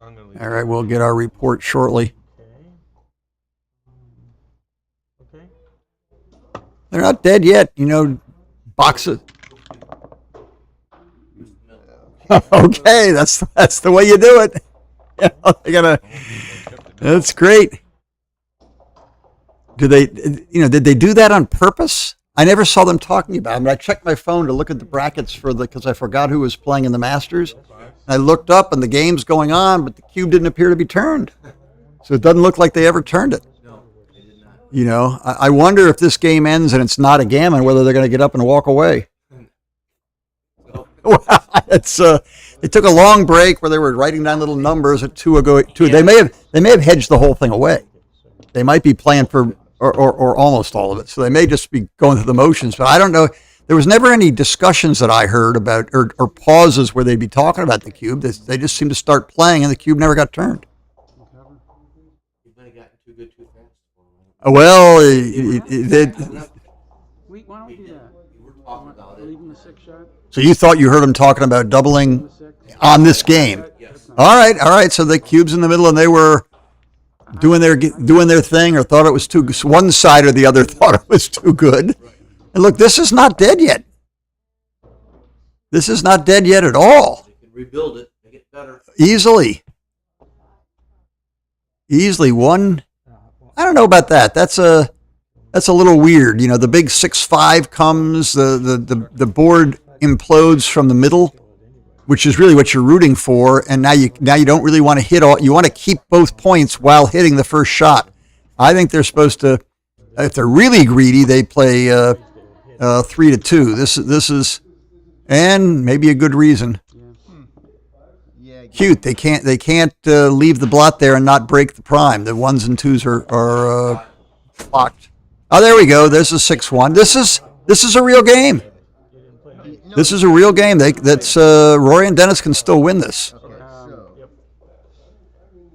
I'm gonna leave.
All right, we'll get our report shortly.
Okay.
They're not dead yet, you know. Boxes. Okay, that's the way you do it. They gotta. That's great. Did they do that on purpose? I never saw them talking about it. I mean, I checked my phone to look at the brackets because I forgot who was playing in the Masters. I looked up and the game's going on, but the cube didn't appear to be turned. So it doesn't look like they ever turned it. You know, I wonder if this game ends and it's not a gammon, whether they're going to get up and walk away. Well, they took a long break where they were writing down little numbers at 2 ago. They may have hedged the whole thing away. They might be playing for or almost all of it. So they may just be going through the motions. But I don't know. There was never any discussions that I heard about or pauses where they'd be talking about the cube. They just seemed to start playing and the cube never got turned.
You might have gotten too good too fast.
Well,
Why don't we do that?
We were talking about it.
Leaving the 6 shot.
so you thought you heard them talking about doubling on this game.
Yes.
All right. So the cube's in the middle, and they were doing their thing, or thought it was too. One side or the other thought it was too good. And look, this is not dead yet. This is not dead yet at all.
They can rebuild it, make it better.
Easily one. I don't know about that. That's a little weird. You know, the big 6-5 comes. The board implodes from the middle, which is really what you're rooting for. And now you don't really want to hit all. You want to keep both points while hitting the first shot. I think they're supposed to. If they're really greedy, they play 3-2. This is, and maybe a good reason.
Yeah.
Cute. They can't leave the blot there and not break the prime. The 1s and 2s are blocked. Oh, there we go. There's a 6-1. This is a real game. This is a real game. That's Rory and Dennis can still win this.
Okay,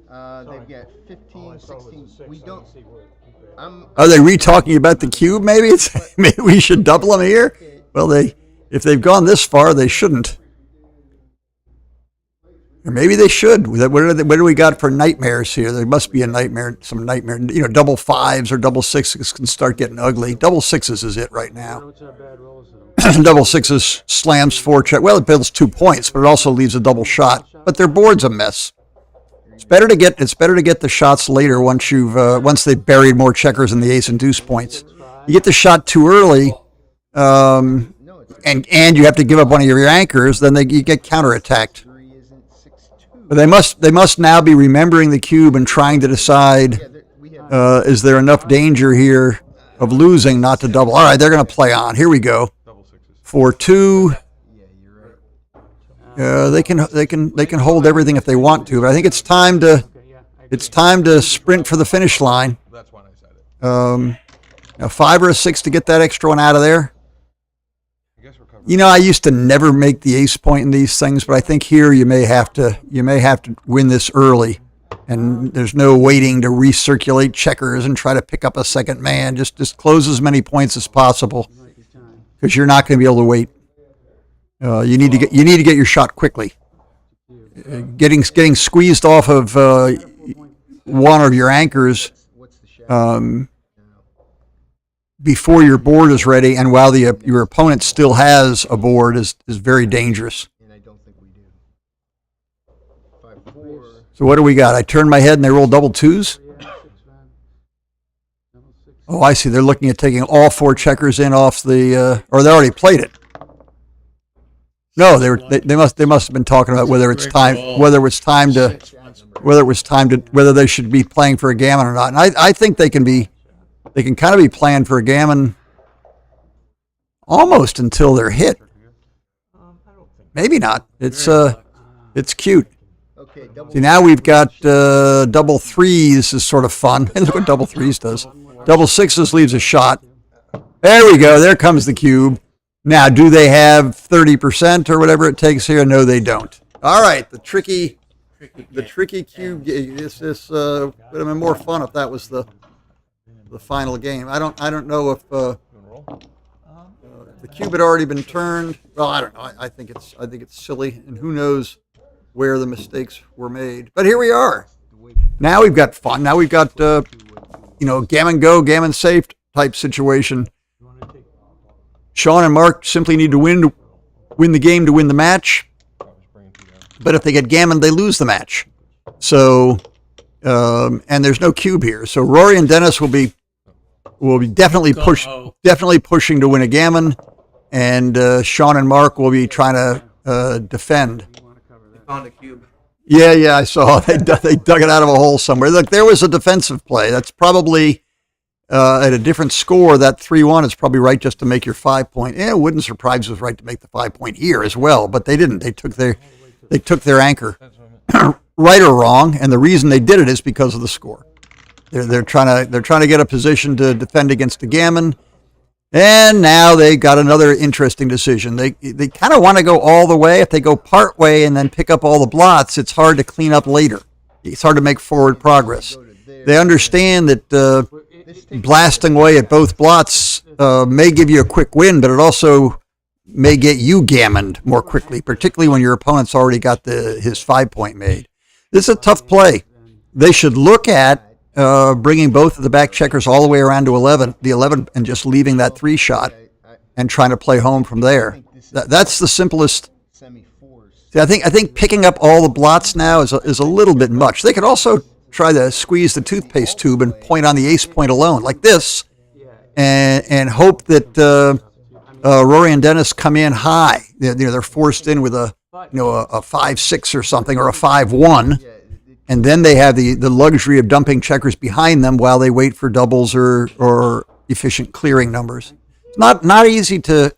so they've got 15, 16. We don't.
Are they re-talking about the cube? Maybe maybe we should double them here. Well, if they've gone this far, they shouldn't. Or maybe they should. What do we got for nightmares here? There must be a nightmare, some nightmare. You know, double 5s or double 6s can start getting ugly. Double 6s is it right now.
What's our bad rolls though?
Double 6s slams 4 check. Well, it builds 2 points, but it also leaves a double shot. But their board's a mess. It's better to get the shots later once they've buried more checkers in the ace and deuce points. You get the shot too early, and you have to give up one of your anchors, then you get counterattacked. But they must now be remembering the cube and trying to decide, is there enough danger here of losing not to double? All right, they're going to play on. Here we go. 4-2. They can hold everything if they want to, but I think it's time to sprint for the finish line.
That's when I said it.
A 5 or a 6 to get that extra one out of there.
I guess we're covered.
You know, I used to never make the ace point in these things, but I think here you may have to win this early, and there's no waiting to recirculate checkers and try to pick up a second man. Just close as many points as possible, because you're not going to be able to wait. You need to get your shot quickly. Getting squeezed off of one of your anchors before your board is ready, and while your opponent still has a board, is very dangerous.
And I don't think we do. 5-4.
So what do we got? I turn my head and they roll double 2s. Oh, I see. They're looking at taking all 4 checkers in off the, or they already played it. No, they must have been talking about whether it's time whether they should be playing for a gammon or not. And I think they can kind of be playing for a gammon almost until they're hit. Maybe not. It's cute.
Okay, double.
See, now we've got double threes is sort of fun. Look what double threes does. Double sixes leaves a shot. There we go. There comes the cube. Now, do they have 30% or whatever it takes here? No, they don't. All right, the tricky cube. This would have been more fun if that was the final game. I don't know if the cube had already been turned. Well, I don't know. I think it's silly, and who knows where the mistakes were made. But here we are. Now we've got fun. Now we've got gammon go, gammon safe type situation. Sean and Mark simply need to win the game to win the match. But if they get gammon, they lose the match. So, and there's no cube here. So Rory and Dennis will be definitely pushing to win a gammon, and Sean and Mark will be trying to defend.
They found a cube.
Yeah, I saw they dug it out of a hole somewhere. Look, there was a defensive play. That's probably at a different score. That 3-1 is probably right just to make your 5 point. Yeah, it wouldn't surprise us right to make the 5 point here as well, but they didn't. They took their anchor, right or wrong, and the reason they did it is because of the score. They're trying to get a position to defend against the gammon, and now they got another interesting decision. They kind of want to go all the way. If they go part way and then pick up all the blots, it's hard to clean up later. It's hard to make forward progress. They understand that blasting away at both blots may give you a quick win, but it also may get you gammoned more quickly, particularly when your opponent's already got his 5 point made. This is a tough play. They should look at bringing both of the back checkers all the way around to the 11, and just leaving that 3 shot and trying to play home from there. That's the simplest. See, I think picking up all the blots now is a little bit much. They could also try to squeeze the toothpaste tube and point on the ace point alone, like this, and hope that Rory and Dennis come in high. They're forced in with a 5-6 or something, or a 5-1. And then they have the luxury of dumping checkers behind them while they wait for doubles or efficient clearing numbers. It's not easy to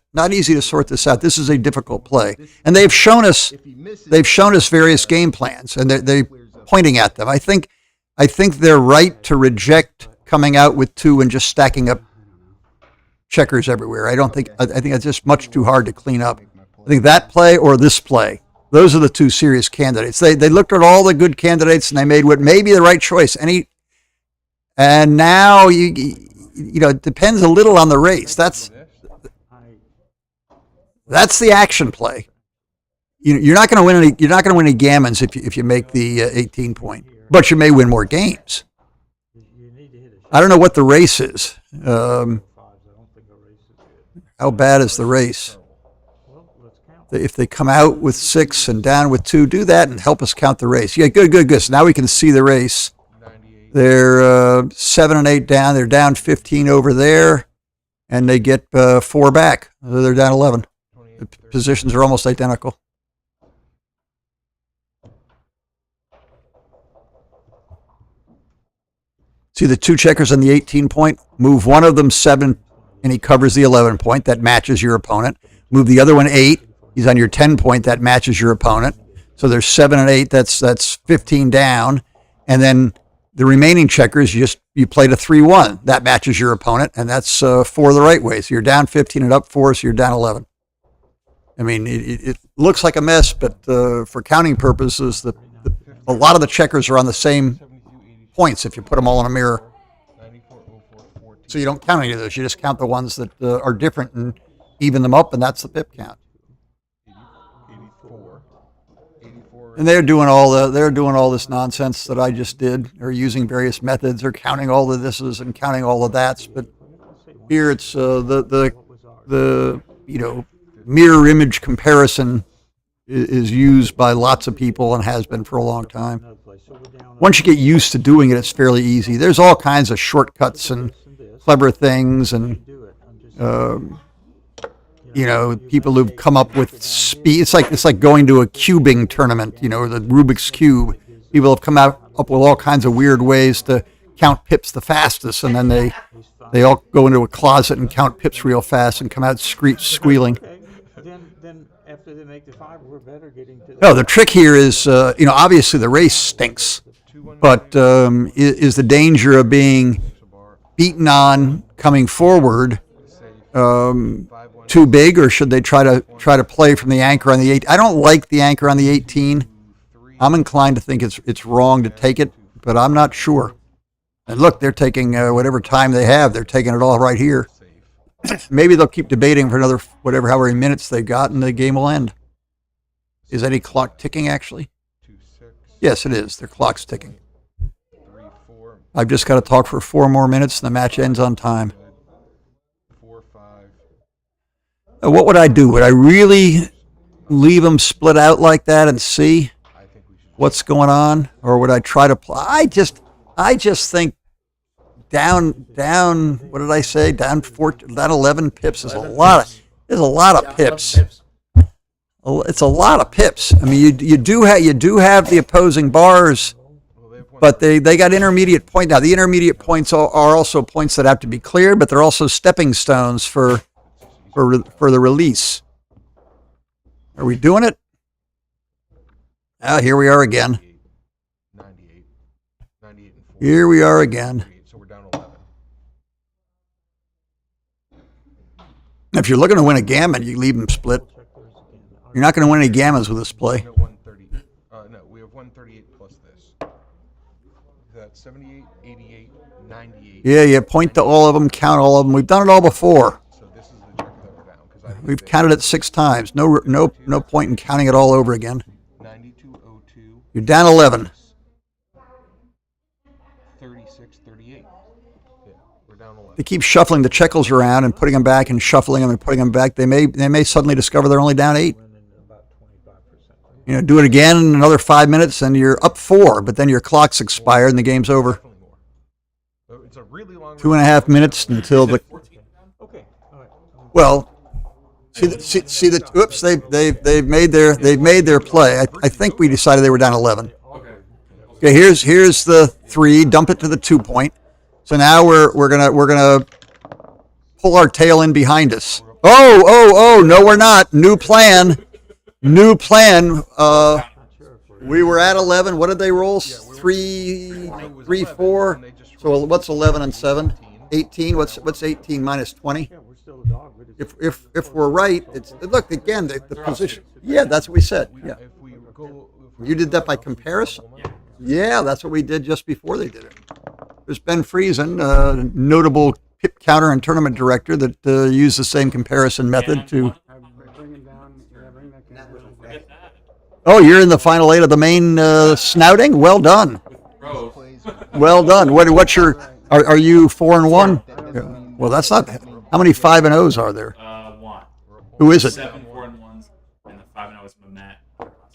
sort this out. This is a difficult play, and they've shown us various game plans, and they're pointing at them. I think they're right to reject coming out with 2 and just stacking up checkers everywhere. I think it's just much too hard to clean up. I think that play or this play. Those are the 2 serious candidates. They looked at all the good candidates and they made what may be the right choice. And now it depends a little on the race. That's the action play. You're not going to win any. You're not going to win any gammons if you make the 18 point, but you may win more games. I don't know what the race is. How bad is the race? If they come out with 6 and down with 2, do that and help us count the race. Yeah, good. So now we can see the race. They're 7 and 8 down. They're down 15 over there, and they get 4 back. They're down 11. The positions are almost identical. See the 2 checkers on the 18 point? Move one of them 7, and he covers the 11 point. That matches your opponent. Move the other one 8. He's on your 10 point. That matches your opponent. So there's 7 and 8. That's 15 down. And then the remaining checkers, you played a 3-1. That matches your opponent, and that's 4 the right way. So you're down 15 and up 4, so you're down 11. I mean, it looks like a mess, but for counting purposes, a lot of the checkers are on the same points if you put them all in a mirror. So you don't count any of those. You just count the ones that are different and even them up, and that's the pip count. And they're doing all this nonsense that I just did. They're using various methods. They're counting all the thises and counting all the that's. But here it's the mirror image comparison is used by lots of people and has been for a long time. Once you get used to doing it, it's fairly easy. There's all kinds of shortcuts and clever things, and you know, people who've come up with speed. It's like going to a cubing tournament, you know, or the Rubik's Cube. People have come up with all kinds of weird ways to count pips the fastest, and then they all go into a closet and count pips real fast and come out squealing.
Then after they make the 5, we're better getting to.
No, the trick here is, you know, obviously the race stinks, but is the danger of being beaten on coming forward too big, or should they try to play from the anchor on the 8? I don't like the anchor on the 18. I'm inclined to think it's wrong to take it, but I'm not sure. And look, they're taking whatever time they have. They're taking it all right here. Maybe they'll keep debating for another however many minutes they've got, and the game will end. Is any clock ticking, actually? Yes, it is. Their clock's ticking. I've just got to talk for 4 more minutes, and the match ends on time. What would I do? Would I really leave them split out like that and see what's going on, or would I try to play? I just think down. What did I say? Down 11 pips is a lot of. There's a lot of pips. It's a lot of pips. I mean, you do have the opposing bars, but they got intermediate point now. The intermediate points are also points that have to be cleared, but they're also stepping stones for the release. Are we doing it? Here we are again.
98 and 4.
Here we are again.
So we're down 11.
If you're looking to win a gammon, you leave them split. You're not going to win any gammons with this play.
No, 130. No, we have 138 plus this. That's 78, 88, 98.
Yeah, point to all of them, count all of them. We've done it all before.
So this is the checker that we're down.
We've counted it 6 times. No point in counting it all over again.
9202.
You're down 11.
36, 38. Yeah, we're down 11.
They keep shuffling the checkers around and putting them back and shuffling them and putting them back. They may suddenly discover they're only down 8. You know, do it again in another 5 minutes and you're up 4, but then your clock's expired and the game's over.
It's a really long
2.5 minutes until the. Well, see the. Oops, they've made their play. I think we decided they were down 11. Okay, here's the 3. Dump it to the 2 point. So now we're gonna pull our tail in behind us. Oh! No, we're not. New plan. We were at 11. What did they roll? 3, 4. So what's 11 and 7? 18. What's 18 minus 20? If we're right, it's look again the position. Yeah, that's what we said. Yeah. You did that by comparison. Yeah, that's what we did just before they did it. There's Ben Friesen, notable pip counter and tournament director that used the same comparison method to. Oh, you're in the final 8 of the main snouting? Well done. Well done. What's your? Are you 4 and 1? Yeah. Well, that's not. How many 5 and O's are there?
1.
Who is it?
7 4 and 1s, and the 5 and 0 is Mamet.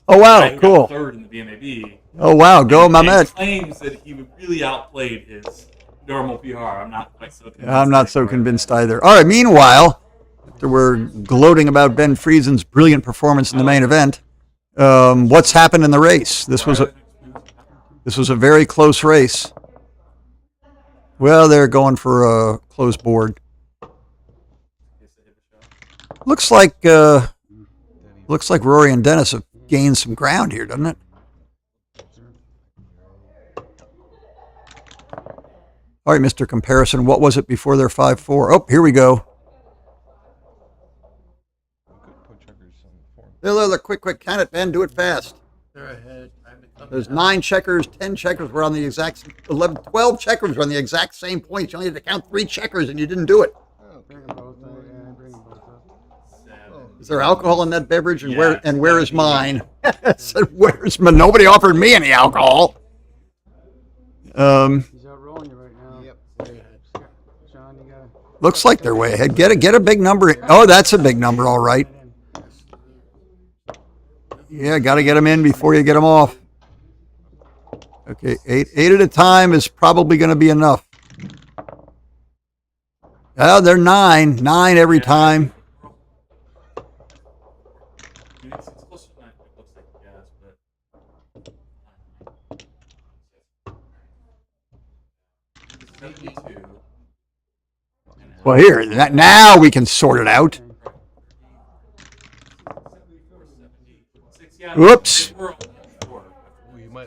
Oh wow, cool.
Third in the BMAB.
Oh wow, go Mamet.
He claims that he really outplayed his normal PR. I'm not quite so convinced.
I'm not so convinced either. All right. Meanwhile, after we're gloating about Ben Friesen's brilliant performance in the main event, what's happened in the race? This was a very close race. Well, they're going for a closed board. Looks like Rory and Dennis have gained some ground here, doesn't it? All right, Mr. Comparison, what was it before their 5-4? Oh, here we go. Look, quick, count it, Ben. Do it fast.
They're ahead.
There's 9 checkers, 10 checkers were on the exact 11, 12 checkers were on the exact same points. You only had to count 3 checkers and you didn't do it. Is there alcohol in that beverage? And where is mine? Said, where's my? Nobody offered me any alcohol.
He's outrolling you right now. Yep. Sean, you gotta.
Looks like they're way ahead. Get a big number. Oh, that's a big number. All right. Yeah, got to get them in before you get them off. Okay, 8 at a time is probably going to be enough. Oh, they're 9 every time. Well, here, now we can sort it out. Whoops.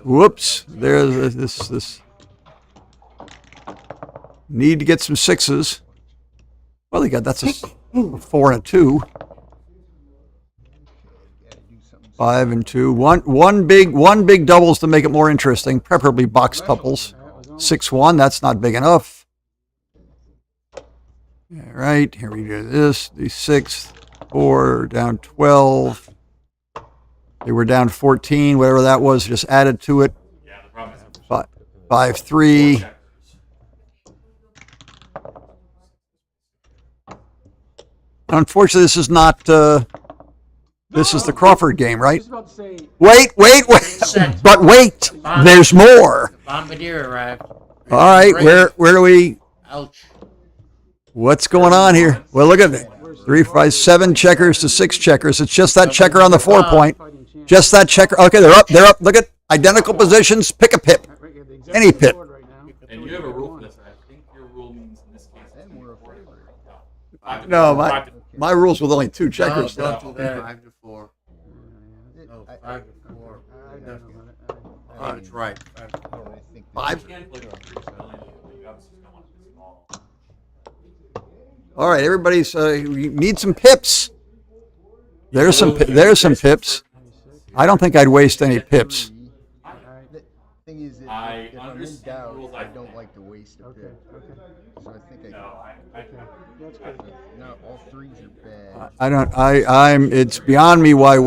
Whoops. There's this. Need to get some 6s. Well, that's a 4 and a 2. 5 and 2. One big doubles to make it more interesting, preferably box couples. 6-1, that's not big enough. All right, here we do this. The 6th, 4, down 12. They were down 14, whatever that was, just added to it. 5-3. Unfortunately, this is not. This is the Crawford game, right? Wait. But wait, there's more.
Bombardier arrived.
All right, where do we?
Ouch.
What's going on here? Well, look at it. 3, 5, 7 checkers to 6 checkers. It's just that checker on the 4-point. Just that checker. Okay, they're up. Look at identical positions. Pick a pip. Any pip.
And you have a rule for this. I think your rule means in this case.
No, my rules with only 2 checkers.
No, don't do that. 5 to 4. No, 5 to 4. That's right.
5. All right, everybody's. We need some pips. There's some pips. I don't think I'd waste any pips.
Thing is, if I'm in doubt, I don't like to waste a pip. So I think no, all 3s are bad. It's beyond me why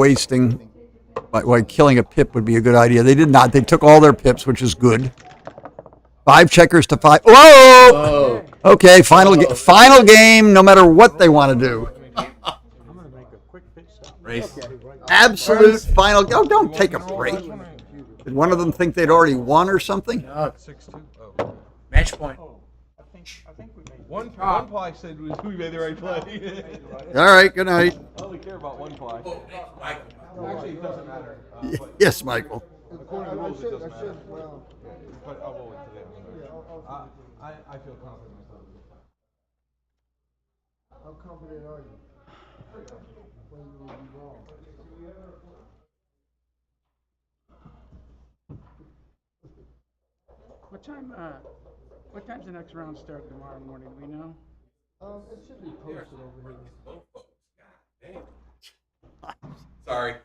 killing a pip would be a good idea. They did not. They took all their pips, which is good. 5 checkers to 5. Whoa! Okay, final game, no matter what they want to do.
I'm going to make a quick pitch stop.
Race.
Absolute final. Oh, don't take a break. Did one of them think they'd already won or something?
No,
6-2.
match point.
I think we made
One ply said we made the right play.
All right, good night.
I only care about one ply. Actually, it doesn't matter.
Yes, Michael.
According to the rules, it doesn't matter. But I'll go into that. I feel confident myself.
How confident are you? When you will be wrong.
What time's the next round start tomorrow morning? Do we know?
It should be posted over here.
Sorry.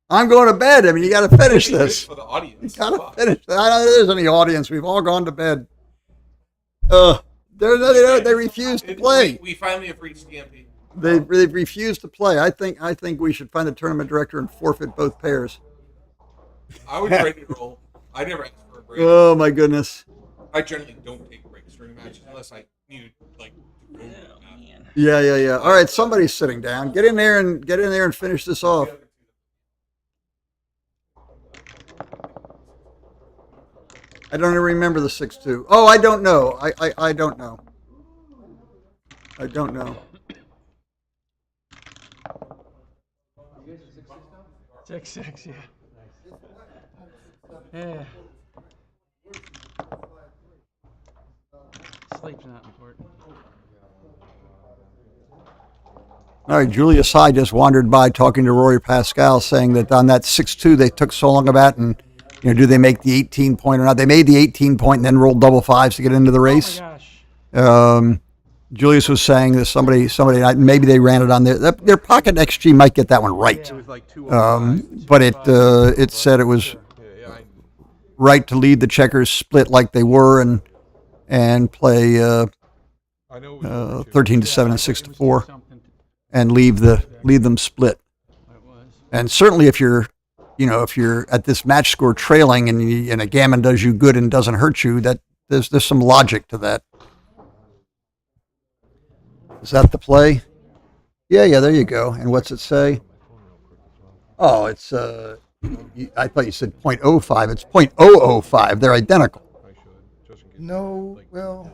I'm going to bed. I mean, you got to finish this.
For the audience.
You got to finish. I don't know if there's any audience. We've all gone to bed. They refuse to play.
We finally have reached the MP.
They refuse to play. I think we should find the tournament director and forfeit both pairs.
I was ready to roll. I never asked for a break.
Oh my goodness.
I generally don't take breaks during matches unless I need to to go.
Yeah. All right, somebody's sitting down. Get in there and finish this off. I don't even remember the 6-2. Oh, I don't know. I don't know. I don't know.
6-6, yeah. Yeah. Sleep's not important.
All right, Julius Hyde just wandered by talking to Rory Pascal, saying that on that 6-2 they took so long about, and do they make the 18-point or not? They made the 18-point and then rolled double 5s to get into the race.
Oh my gosh.
Julius was saying that somebody, maybe they ran it on their pocket XG might get that one right.
It was like 2
But it said it was right to lead the checkers split like they were and play 13-7 and 6-4 and leave them split. And certainly if you're at this match score trailing and a gammon does you good and doesn't hurt you, that there's some logic to that. Is that the play? Yeah, there you go. And what's it say? Oh, it's I thought you said .05. It's .005. They're identical.
No, well,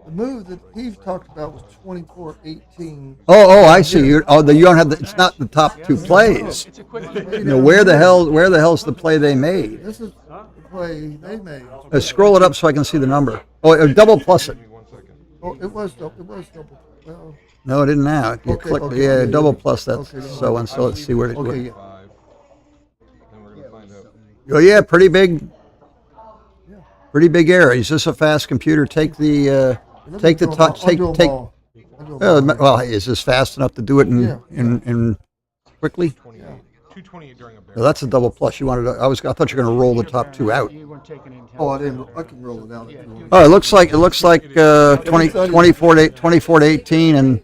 the move that Heath talked about was 24-18.
Oh, I see. You don't have it's not the top 2 plays. Where the hell's the play they made?
This is play they made.
Scroll it up so I can see the number. Oh, double plus it.
Give me 1 second.
Oh, it was double. Well,
No, it didn't now. You
Okay,
click,
okay,
yeah,
okay.
double plus that's
Okay,
so and so. Let's see where it
okay, yeah.
5. Then we're gonna find out.
Oh yeah, pretty big error. Is this a fast computer? Take the touch. Take. Well, hey, is this fast enough to do it in quickly?
228 during a bear.
No, that's a double plus. You wanted to, I thought you were going to roll the top two out.
You weren't taking any
Oh, I didn't. I can roll it down.
Oh, it looks like 24 to 18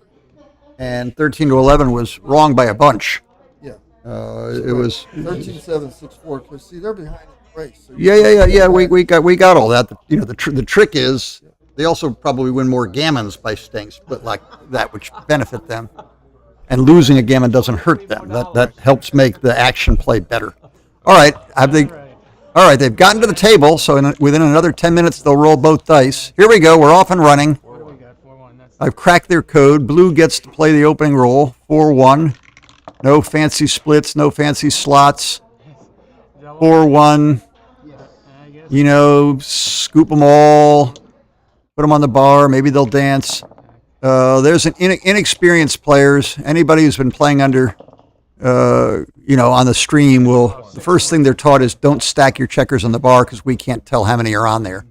and 13 to 11 was wrong by a bunch.
Yeah.
It was
13-7-6-4. Cause see, they're behind in the race. So
yeah. We got all that. You know, the trick is they also probably win more gammons by staying split like that, which benefit them. And losing a gammon doesn't hurt them. That helps make the action play better. All right, all right, they've gotten to the table, so within another 10 minutes they'll roll both dice. Here we go. We're off and running. I've cracked their code. Blue gets to play the opening roll. 4-1. No fancy splits. No fancy slots. 4-1. You know, scoop them all. Put them on the bar. Maybe they'll dance. There's an inexperienced players. Anybody who's been playing under, on the stream the first thing they're taught is don't stack your checkers on the bar because we can't tell how many are on there.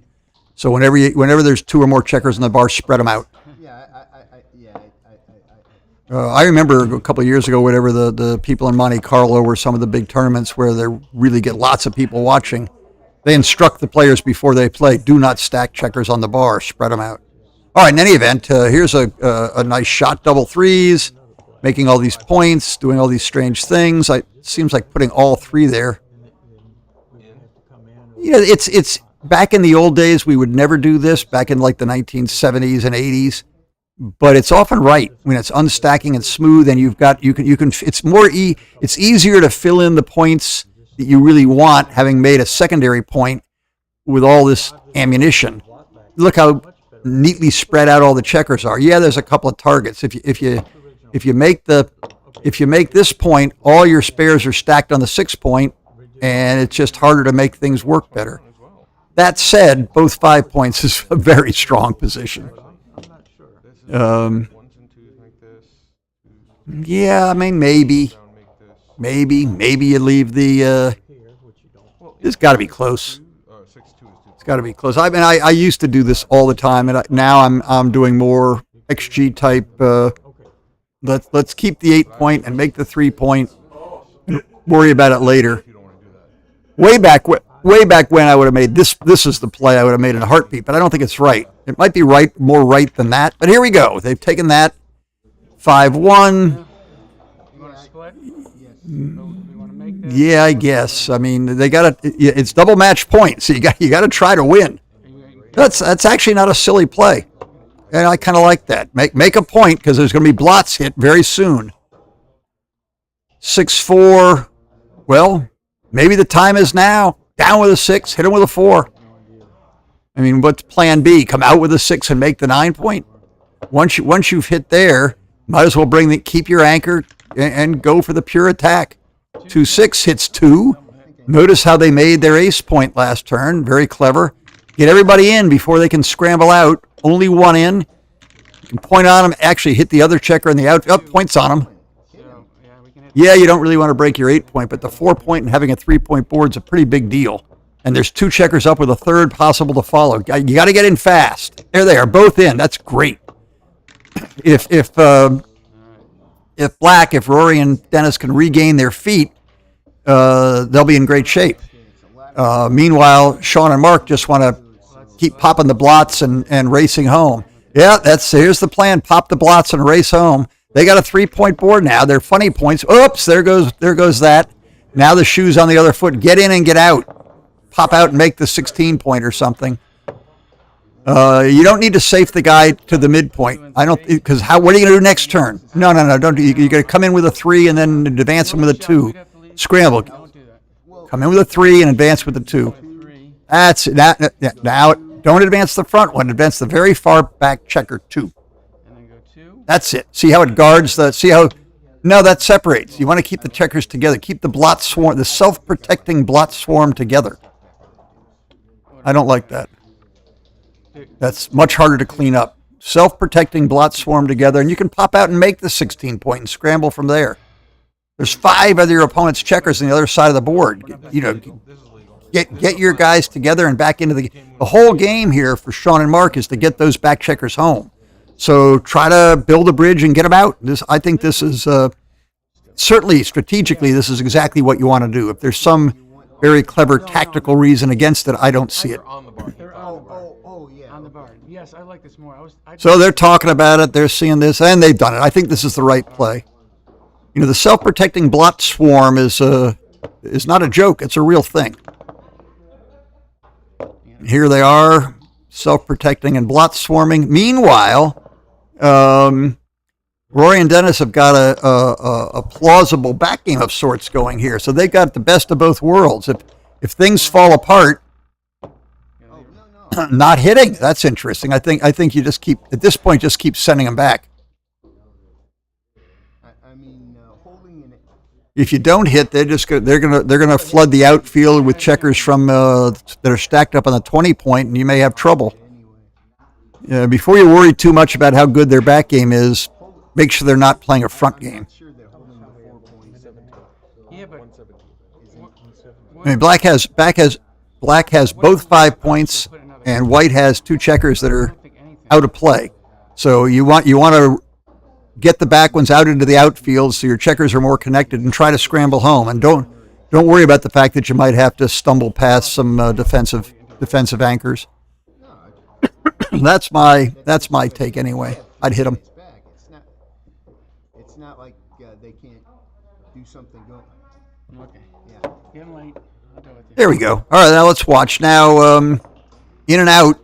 So whenever there's 2 or more checkers on the bar, spread them out. I remember a couple of years ago, whatever the people in Monte Carlo were some of the big tournaments where they really get lots of people watching. They instruct the players before they play, do not stack checkers on the bar, spread them out. All right, in any event, here's a nice shot, double threes, making all these points, doing all these strange things. It seems like putting all 3 there. Yeah, it's back in the old days, we would never do this, back in like the 1970s and 80s, but it's often right when it's unstacking and smooth, and you can it's easier to fill in the points that you really want, having made a secondary point with all this ammunition. Look how neatly spread out all the checkers are. Yeah, there's a couple of targets. If you make this point, all your spares are stacked on the 6 point, and it's just harder to make things work better. That said, both 5 points is a very strong position. Yeah, I mean maybe you leave the. It's got to be close. It's got to be close. I mean, I used to do this all the time, and now I'm doing more XG type. Let's keep the 8 point and make the 3 point, and worry about it later. Way back when I would have made this. This is the play I would have made in a heartbeat, but I don't think it's right. It might be more right than that. But here we go. They've taken that 5-1.
You want to split?
Yeah, I guess. I mean, they got it's double match points, so you got to try to win. That's actually not a silly play, and I kind of like that. Make a point because there's going to be blots hit very soon. 6-4. Well, maybe the time is now. Down with a 6, hit him with a 4. I mean, what's Plan B? Come out with a 6 and make the 9 point. Once you've hit there, might as well keep your anchor and go for the pure attack. 2-6 hits 2. Notice how they made their ace point last turn. Very clever. Get everybody in before they can scramble out. Only 1 in. You can point on them. Actually hit the other checker in the out. Points on them. Yeah, you don't really want to break your 8 point, but the 4 point and having a 3 point board is a pretty big deal. And there's 2 checkers up with a third possible to follow. You got to get in fast. There they are, both in. That's great. If Rory and Dennis can regain their feet, they'll be in great shape. Meanwhile, Sean and Mark just want to keep popping the blots and racing home. Yeah, here's the plan. Pop the blots and race home. They got a 3 point board now. They're funny points. Oops, there goes that. Now the shoe's on the other foot. Get in and get out. Pop out and make the 16 point or something. You don't need to safe the guy to the midpoint. I don't, because what are you going to do next turn? No, don't do. You're going to come in with a 3 and then advance him with a 2. Scramble. Come in with a 3 and advance with a 2. That's that. Now don't advance the front one. Advance the very far back checker 2. That's it. See how it guards no, that separates. You want to keep the checkers together. Keep the blot swarm, the self-protecting blot swarm together.
I don't like that. That's much harder to clean up. Self-protecting blots swarm together, and you can pop out and make the 16 point and scramble from there. There's 5 of your opponent's checkers on the other side of the board. Get your guys together and back into the whole game here for Sean and Mark is to get those back checkers home. So try to build a bridge and get them out. I think this is certainly strategically, this is exactly what you want to do. If there's some very clever tactical reason against it, I don't see it.
On the bar.
They're on the bar. On the bar. Yes, I like this more.
So they're talking about it. They're seeing this, and they've done it. I think this is the right play. The self-protecting blot swarm is not a joke. It's a real thing. Here they are, self-protecting and blot swarming. Meanwhile, Rory and Dennis have got a plausible back game of sorts going here. So they got the best of both worlds. If things fall apart, not hitting, that's interesting. I think you just keep, at this point, just keep sending them back. If you don't hit, they're gonna flood the outfield with checkers from that are stacked up on the 20 point, and you may have trouble. Before you worry too much about how good their back game is, make sure they're not playing a front game.
Yeah, but
I mean, black has both 5 points, and white has 2 checkers that are out of play. So you want to get the back ones out into the outfield so your checkers are more connected, and try to scramble home. And don't worry about the fact that you might have to stumble past some defensive anchors. That's my take anyway. I'd hit them.
It's not like they can't do something good.
okay. Yeah. Get him late. I'll go with you.
There we go. All right, now let's watch. Now, in and out.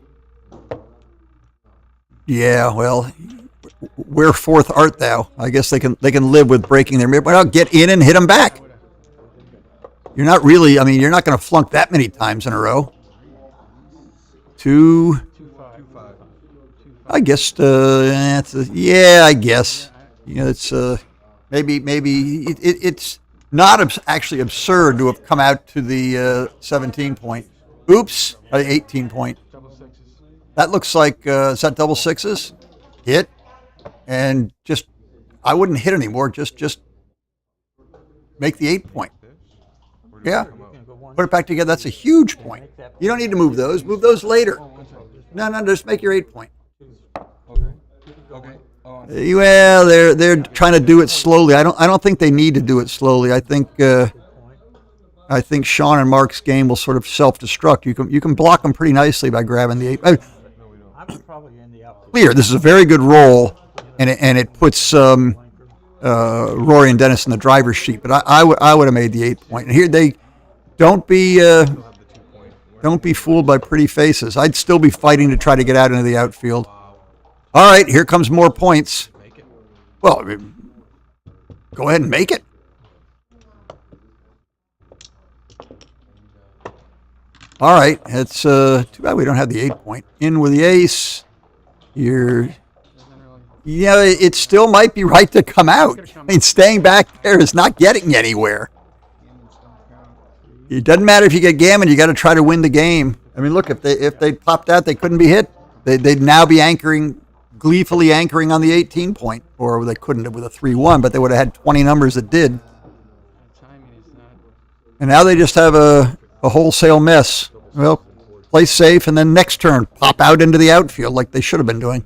Yeah, well, where forth art thou? I guess they can live with breaking their mirror. Well, get in and hit them back. You're not really. I mean, you're not going to flunk that many times in a row. 2. I guess. I guess. It's maybe it's not actually absurd to have come out to the 17 point. Oops, 18 point.
Double sixes.
That looks like is that double sixes? Hit, and just I wouldn't hit anymore. Just make the 8 point. Yeah, put it back together. That's a huge point. You don't need to move those. Move those later. No, just make your 8 point.
Okay.
Well, they're trying to do it slowly. I don't think they need to do it slowly. I think Sean and Mark's game will sort of self-destruct. You can block them pretty nicely by grabbing the 8.
I was probably in the outfield.
Clear. This is a very good roll, and it puts Rory and Dennis in the driver's seat. But I would have made the 8 point. And here they don't be fooled by pretty faces. I'd still be fighting to try to get out into the outfield. All right, here comes more points. Well, go ahead and make it. All right, it's too bad we don't have the 8 point. In with the ace. It still might be right to come out. I mean, staying back there is not getting you It doesn't matter if you get gammon, you got to try to win the game. I mean, look, if they popped out, they couldn't be hit. They'd now be gleefully anchoring on the 18 point, or they couldn't have with a 3-1, but they would have had 20 numbers that did. And now they just have a wholesale mess. Well, play safe, and then next turn, pop out into the outfield like they should have been doing.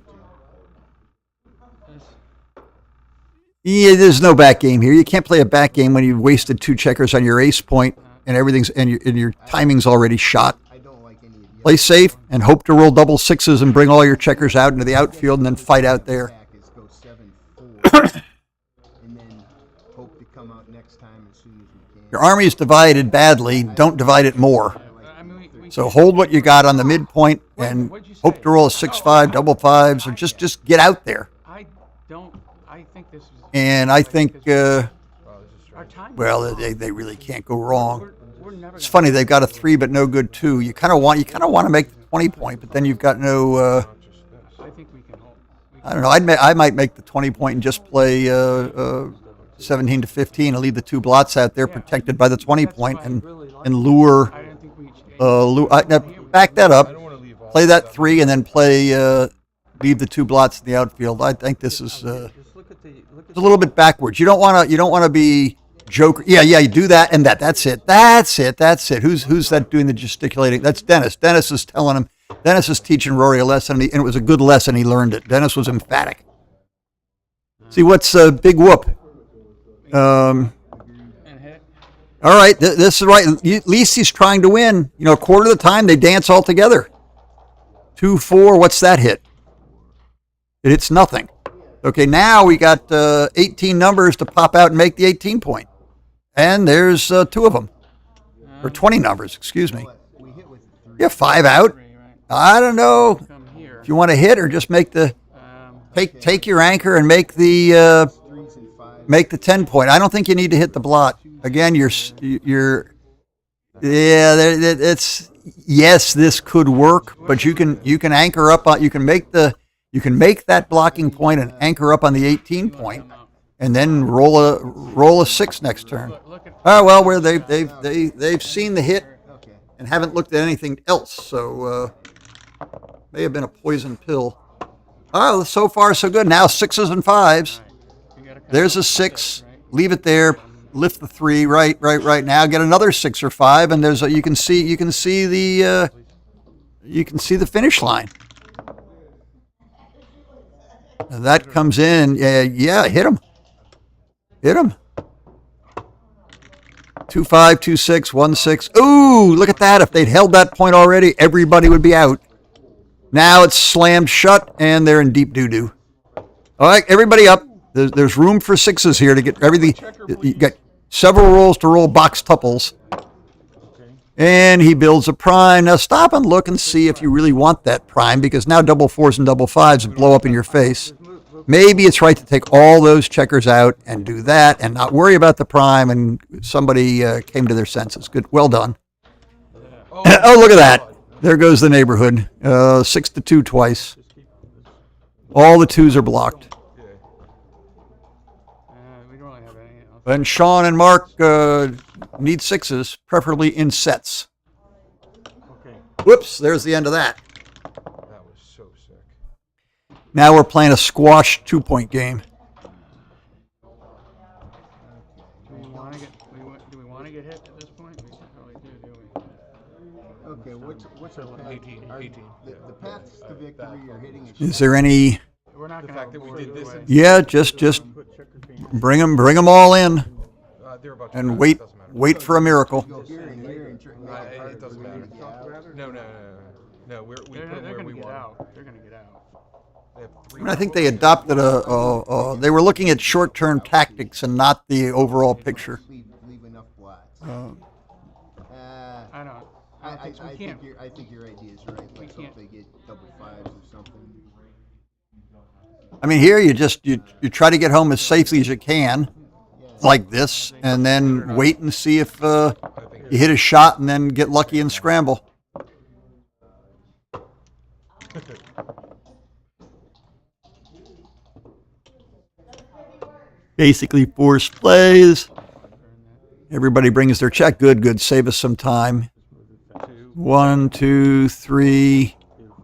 Yeah, there's no back game here. You can't play a back game when you've wasted 2 checkers on your ace point and everything's and your timing's already shot. Play safe and hope to roll double sixes and bring all your checkers out into the outfield and then fight out there. Your army is divided badly. Don't divide it more. So hold what you got on the midpoint and hope to roll a 6-5, double fives, or just get out there. And I think, well, they really can't go wrong. It's funny, they've got a 3 but no good 2. You kind of want to make the 20 point, but then you've got no. I don't know. I might make the 20 point and just play 17 to 15 and leave the 2 blots out there protected by the 20 point and lure.
back that up,
I don't want to leave all
play that
stuff.
3, and then leave the 2 blots in the outfield. I think this is
Just look at
it's a little bit backwards. You don't want to be joker. Yeah, you do that and that. That's it. Who's that doing the gesticulating? That's Dennis. Dennis is telling him. Dennis is teaching Rory a lesson, and it was a good lesson. He learned it. Dennis was emphatic. See, what's big whoop?
And hit.
All right, this is right. At least he's trying to win. A quarter of the time they dance all together. 2-4. What's that hit? It hits nothing. Okay, now we got 18 numbers to pop out and make the 18 point. And there's 2 of them. Or 20 numbers, excuse me. Yeah, 5 out. I don't know
Come here.
if you want to hit or just make the take your anchor and make the 10 point. I don't think you need to hit the blot. Again, it's yes, this could work, but you can anchor up on you can make that blocking point and anchor up on the 18 point, and then roll a 6 next turn. Oh well, where they've seen the hit and haven't looked at anything else, so may have been a poison pill. Oh, so far so good. Now 6s and 5s. There's a 6. Leave it there. Lift the 3. Right. Now get another 6 or 5, and you can see the finish line. And that comes in. Yeah, hit him. 2-5, 2-6, 1-6. Ooh, look at that. If they'd held that point already, everybody would be out. Now it's slammed shut, and they're in deep doo-doo. All right, everybody up. There's room for 6s here to get everything. You got several rolls to roll box tuples. And he builds a prime. Now stop and look and see if you really want that prime, because now double 4s and double 5s blow up in your face. Maybe it's right to take all those checkers out and do that and not worry about the prime, and somebody came to their senses. Good. Well done. Oh, look at that. There goes the neighborhood. 6-2 twice. All the 2s are blocked.
We don't really have any else.
And Sean and Mark need 6s, preferably in sets.
Okay.
Whoops, there's the end of that.
That was so sick.
Now we're playing a squash 2-point game.
Do we want to get hit at this point? We can't really do we?
Okay, what's our path?
18.
The paths to victory are hitting a
Is there any?
We're not going to
fact that we did this in-
Yeah, just bring them all in,
They're about
and wait for a miracle.
go here and here and try.
it doesn't matter. No. We put
They're
them where
going
we
to get
want.
out. They're going to get out.
They have
I
3.
mean, I think they adopted they were looking at short-term tactics and not the overall picture.
Leave enough blots.
I don't.
I
we can't.
think your idea is right. Let's hope they get double 5s or something.
I mean, here you try to get home as safely as you can, like this, and then wait and see if you hit a shot, and then get lucky and scramble. Basically, forced plays. Everybody brings their check. Good. Save us some time. 1, 2, 3.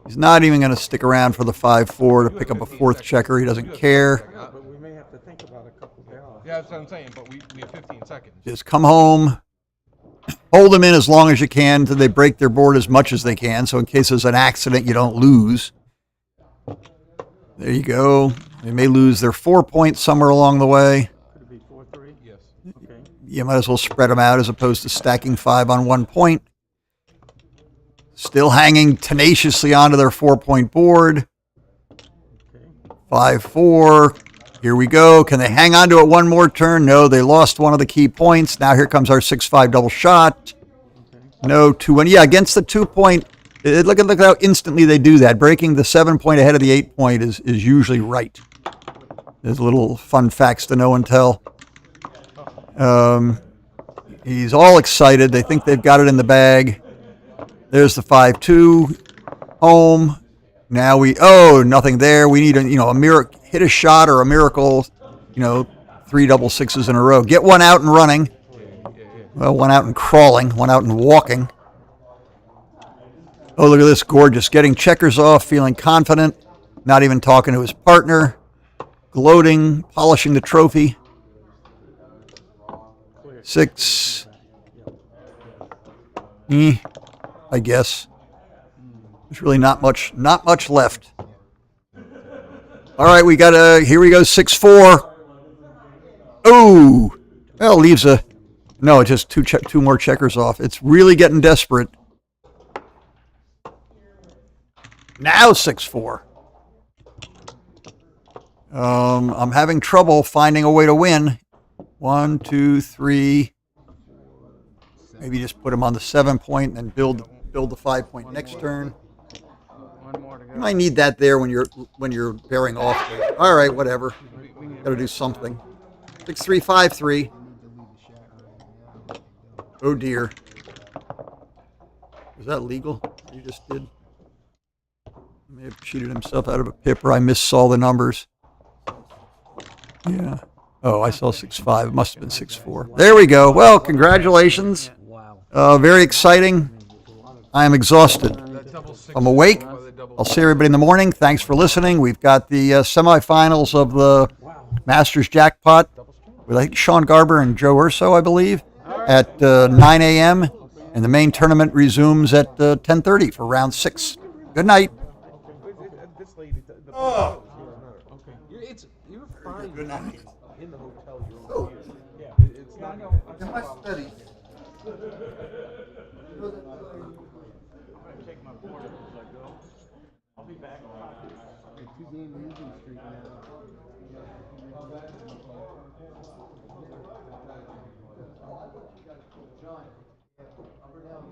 He's not even going to stick around for the 5-4 to pick up a 4th checker. He doesn't care.
But we may have to think about a couple gals.
Yeah, that's what I'm saying. But we have 15 seconds.
Just come home. Hold them in as long as you can until they break their board as much as they can. So in case there's an accident, you don't lose. There you go. They may lose their 4 points somewhere along the way.
Could it be 4-3?
Yes.
Okay.
You might as well spread them out as opposed to stacking 5 on 1 point. Still hanging tenaciously onto their 4-point board. 5-4. Here we go. Can they hang on to it one more turn? No, they lost one of the key points. Now here comes our 6-5 double shot. No, 2-1. Yeah, against the 2-point. Look at how instantly they do that. Breaking the 7-point ahead of the 8-point is usually right. There's little fun facts to know and tell. He's all excited. They think they've got it in the bag. There's the 5-2 home. Now nothing there. We need a miracle, hit a shot or a miracle, 3 double 6s in a row. Get one out and running. Well, one out and crawling, one out and walking. Oh, look at this, gorgeous. Getting checkers off, feeling confident, not even talking to his partner, gloating, polishing the trophy. 6. I guess. There's really not much left. All right, we got here we go, 6-4. Oh, well, leaves no, just two more checkers off. It's really getting desperate. Now 6-4. I'm having trouble finding a way to win. 1, 2, 3. Maybe just put him on the 7-point and build the 5-point next turn. You might need that there when you're bearing off. All right, whatever. Got to do something. 6-3, 5-3. Oh dear. Was that legal? What you just did? He may have cheated himself out of a pip, or I missaw the numbers. Yeah. Oh, I saw 6-5. It must have been 6-4. There we go. Well, congratulations. Very exciting. I am exhausted. I'm awake. I'll see everybody in the morning. Thanks for listening. We've got the semifinals of the Masters Jackpot with, I think, Sean Garber and Joe Urso, I believe, at 9 a.m. And the main tournament resumes at 10:30 for round 6. Good night.
Oh. You're fine.
Good night.
In the hotel room.
Oh.
Yeah. It's not.
In my study.
Take my board as I go. I'll be back.
2-game losing streak now. John, up or down?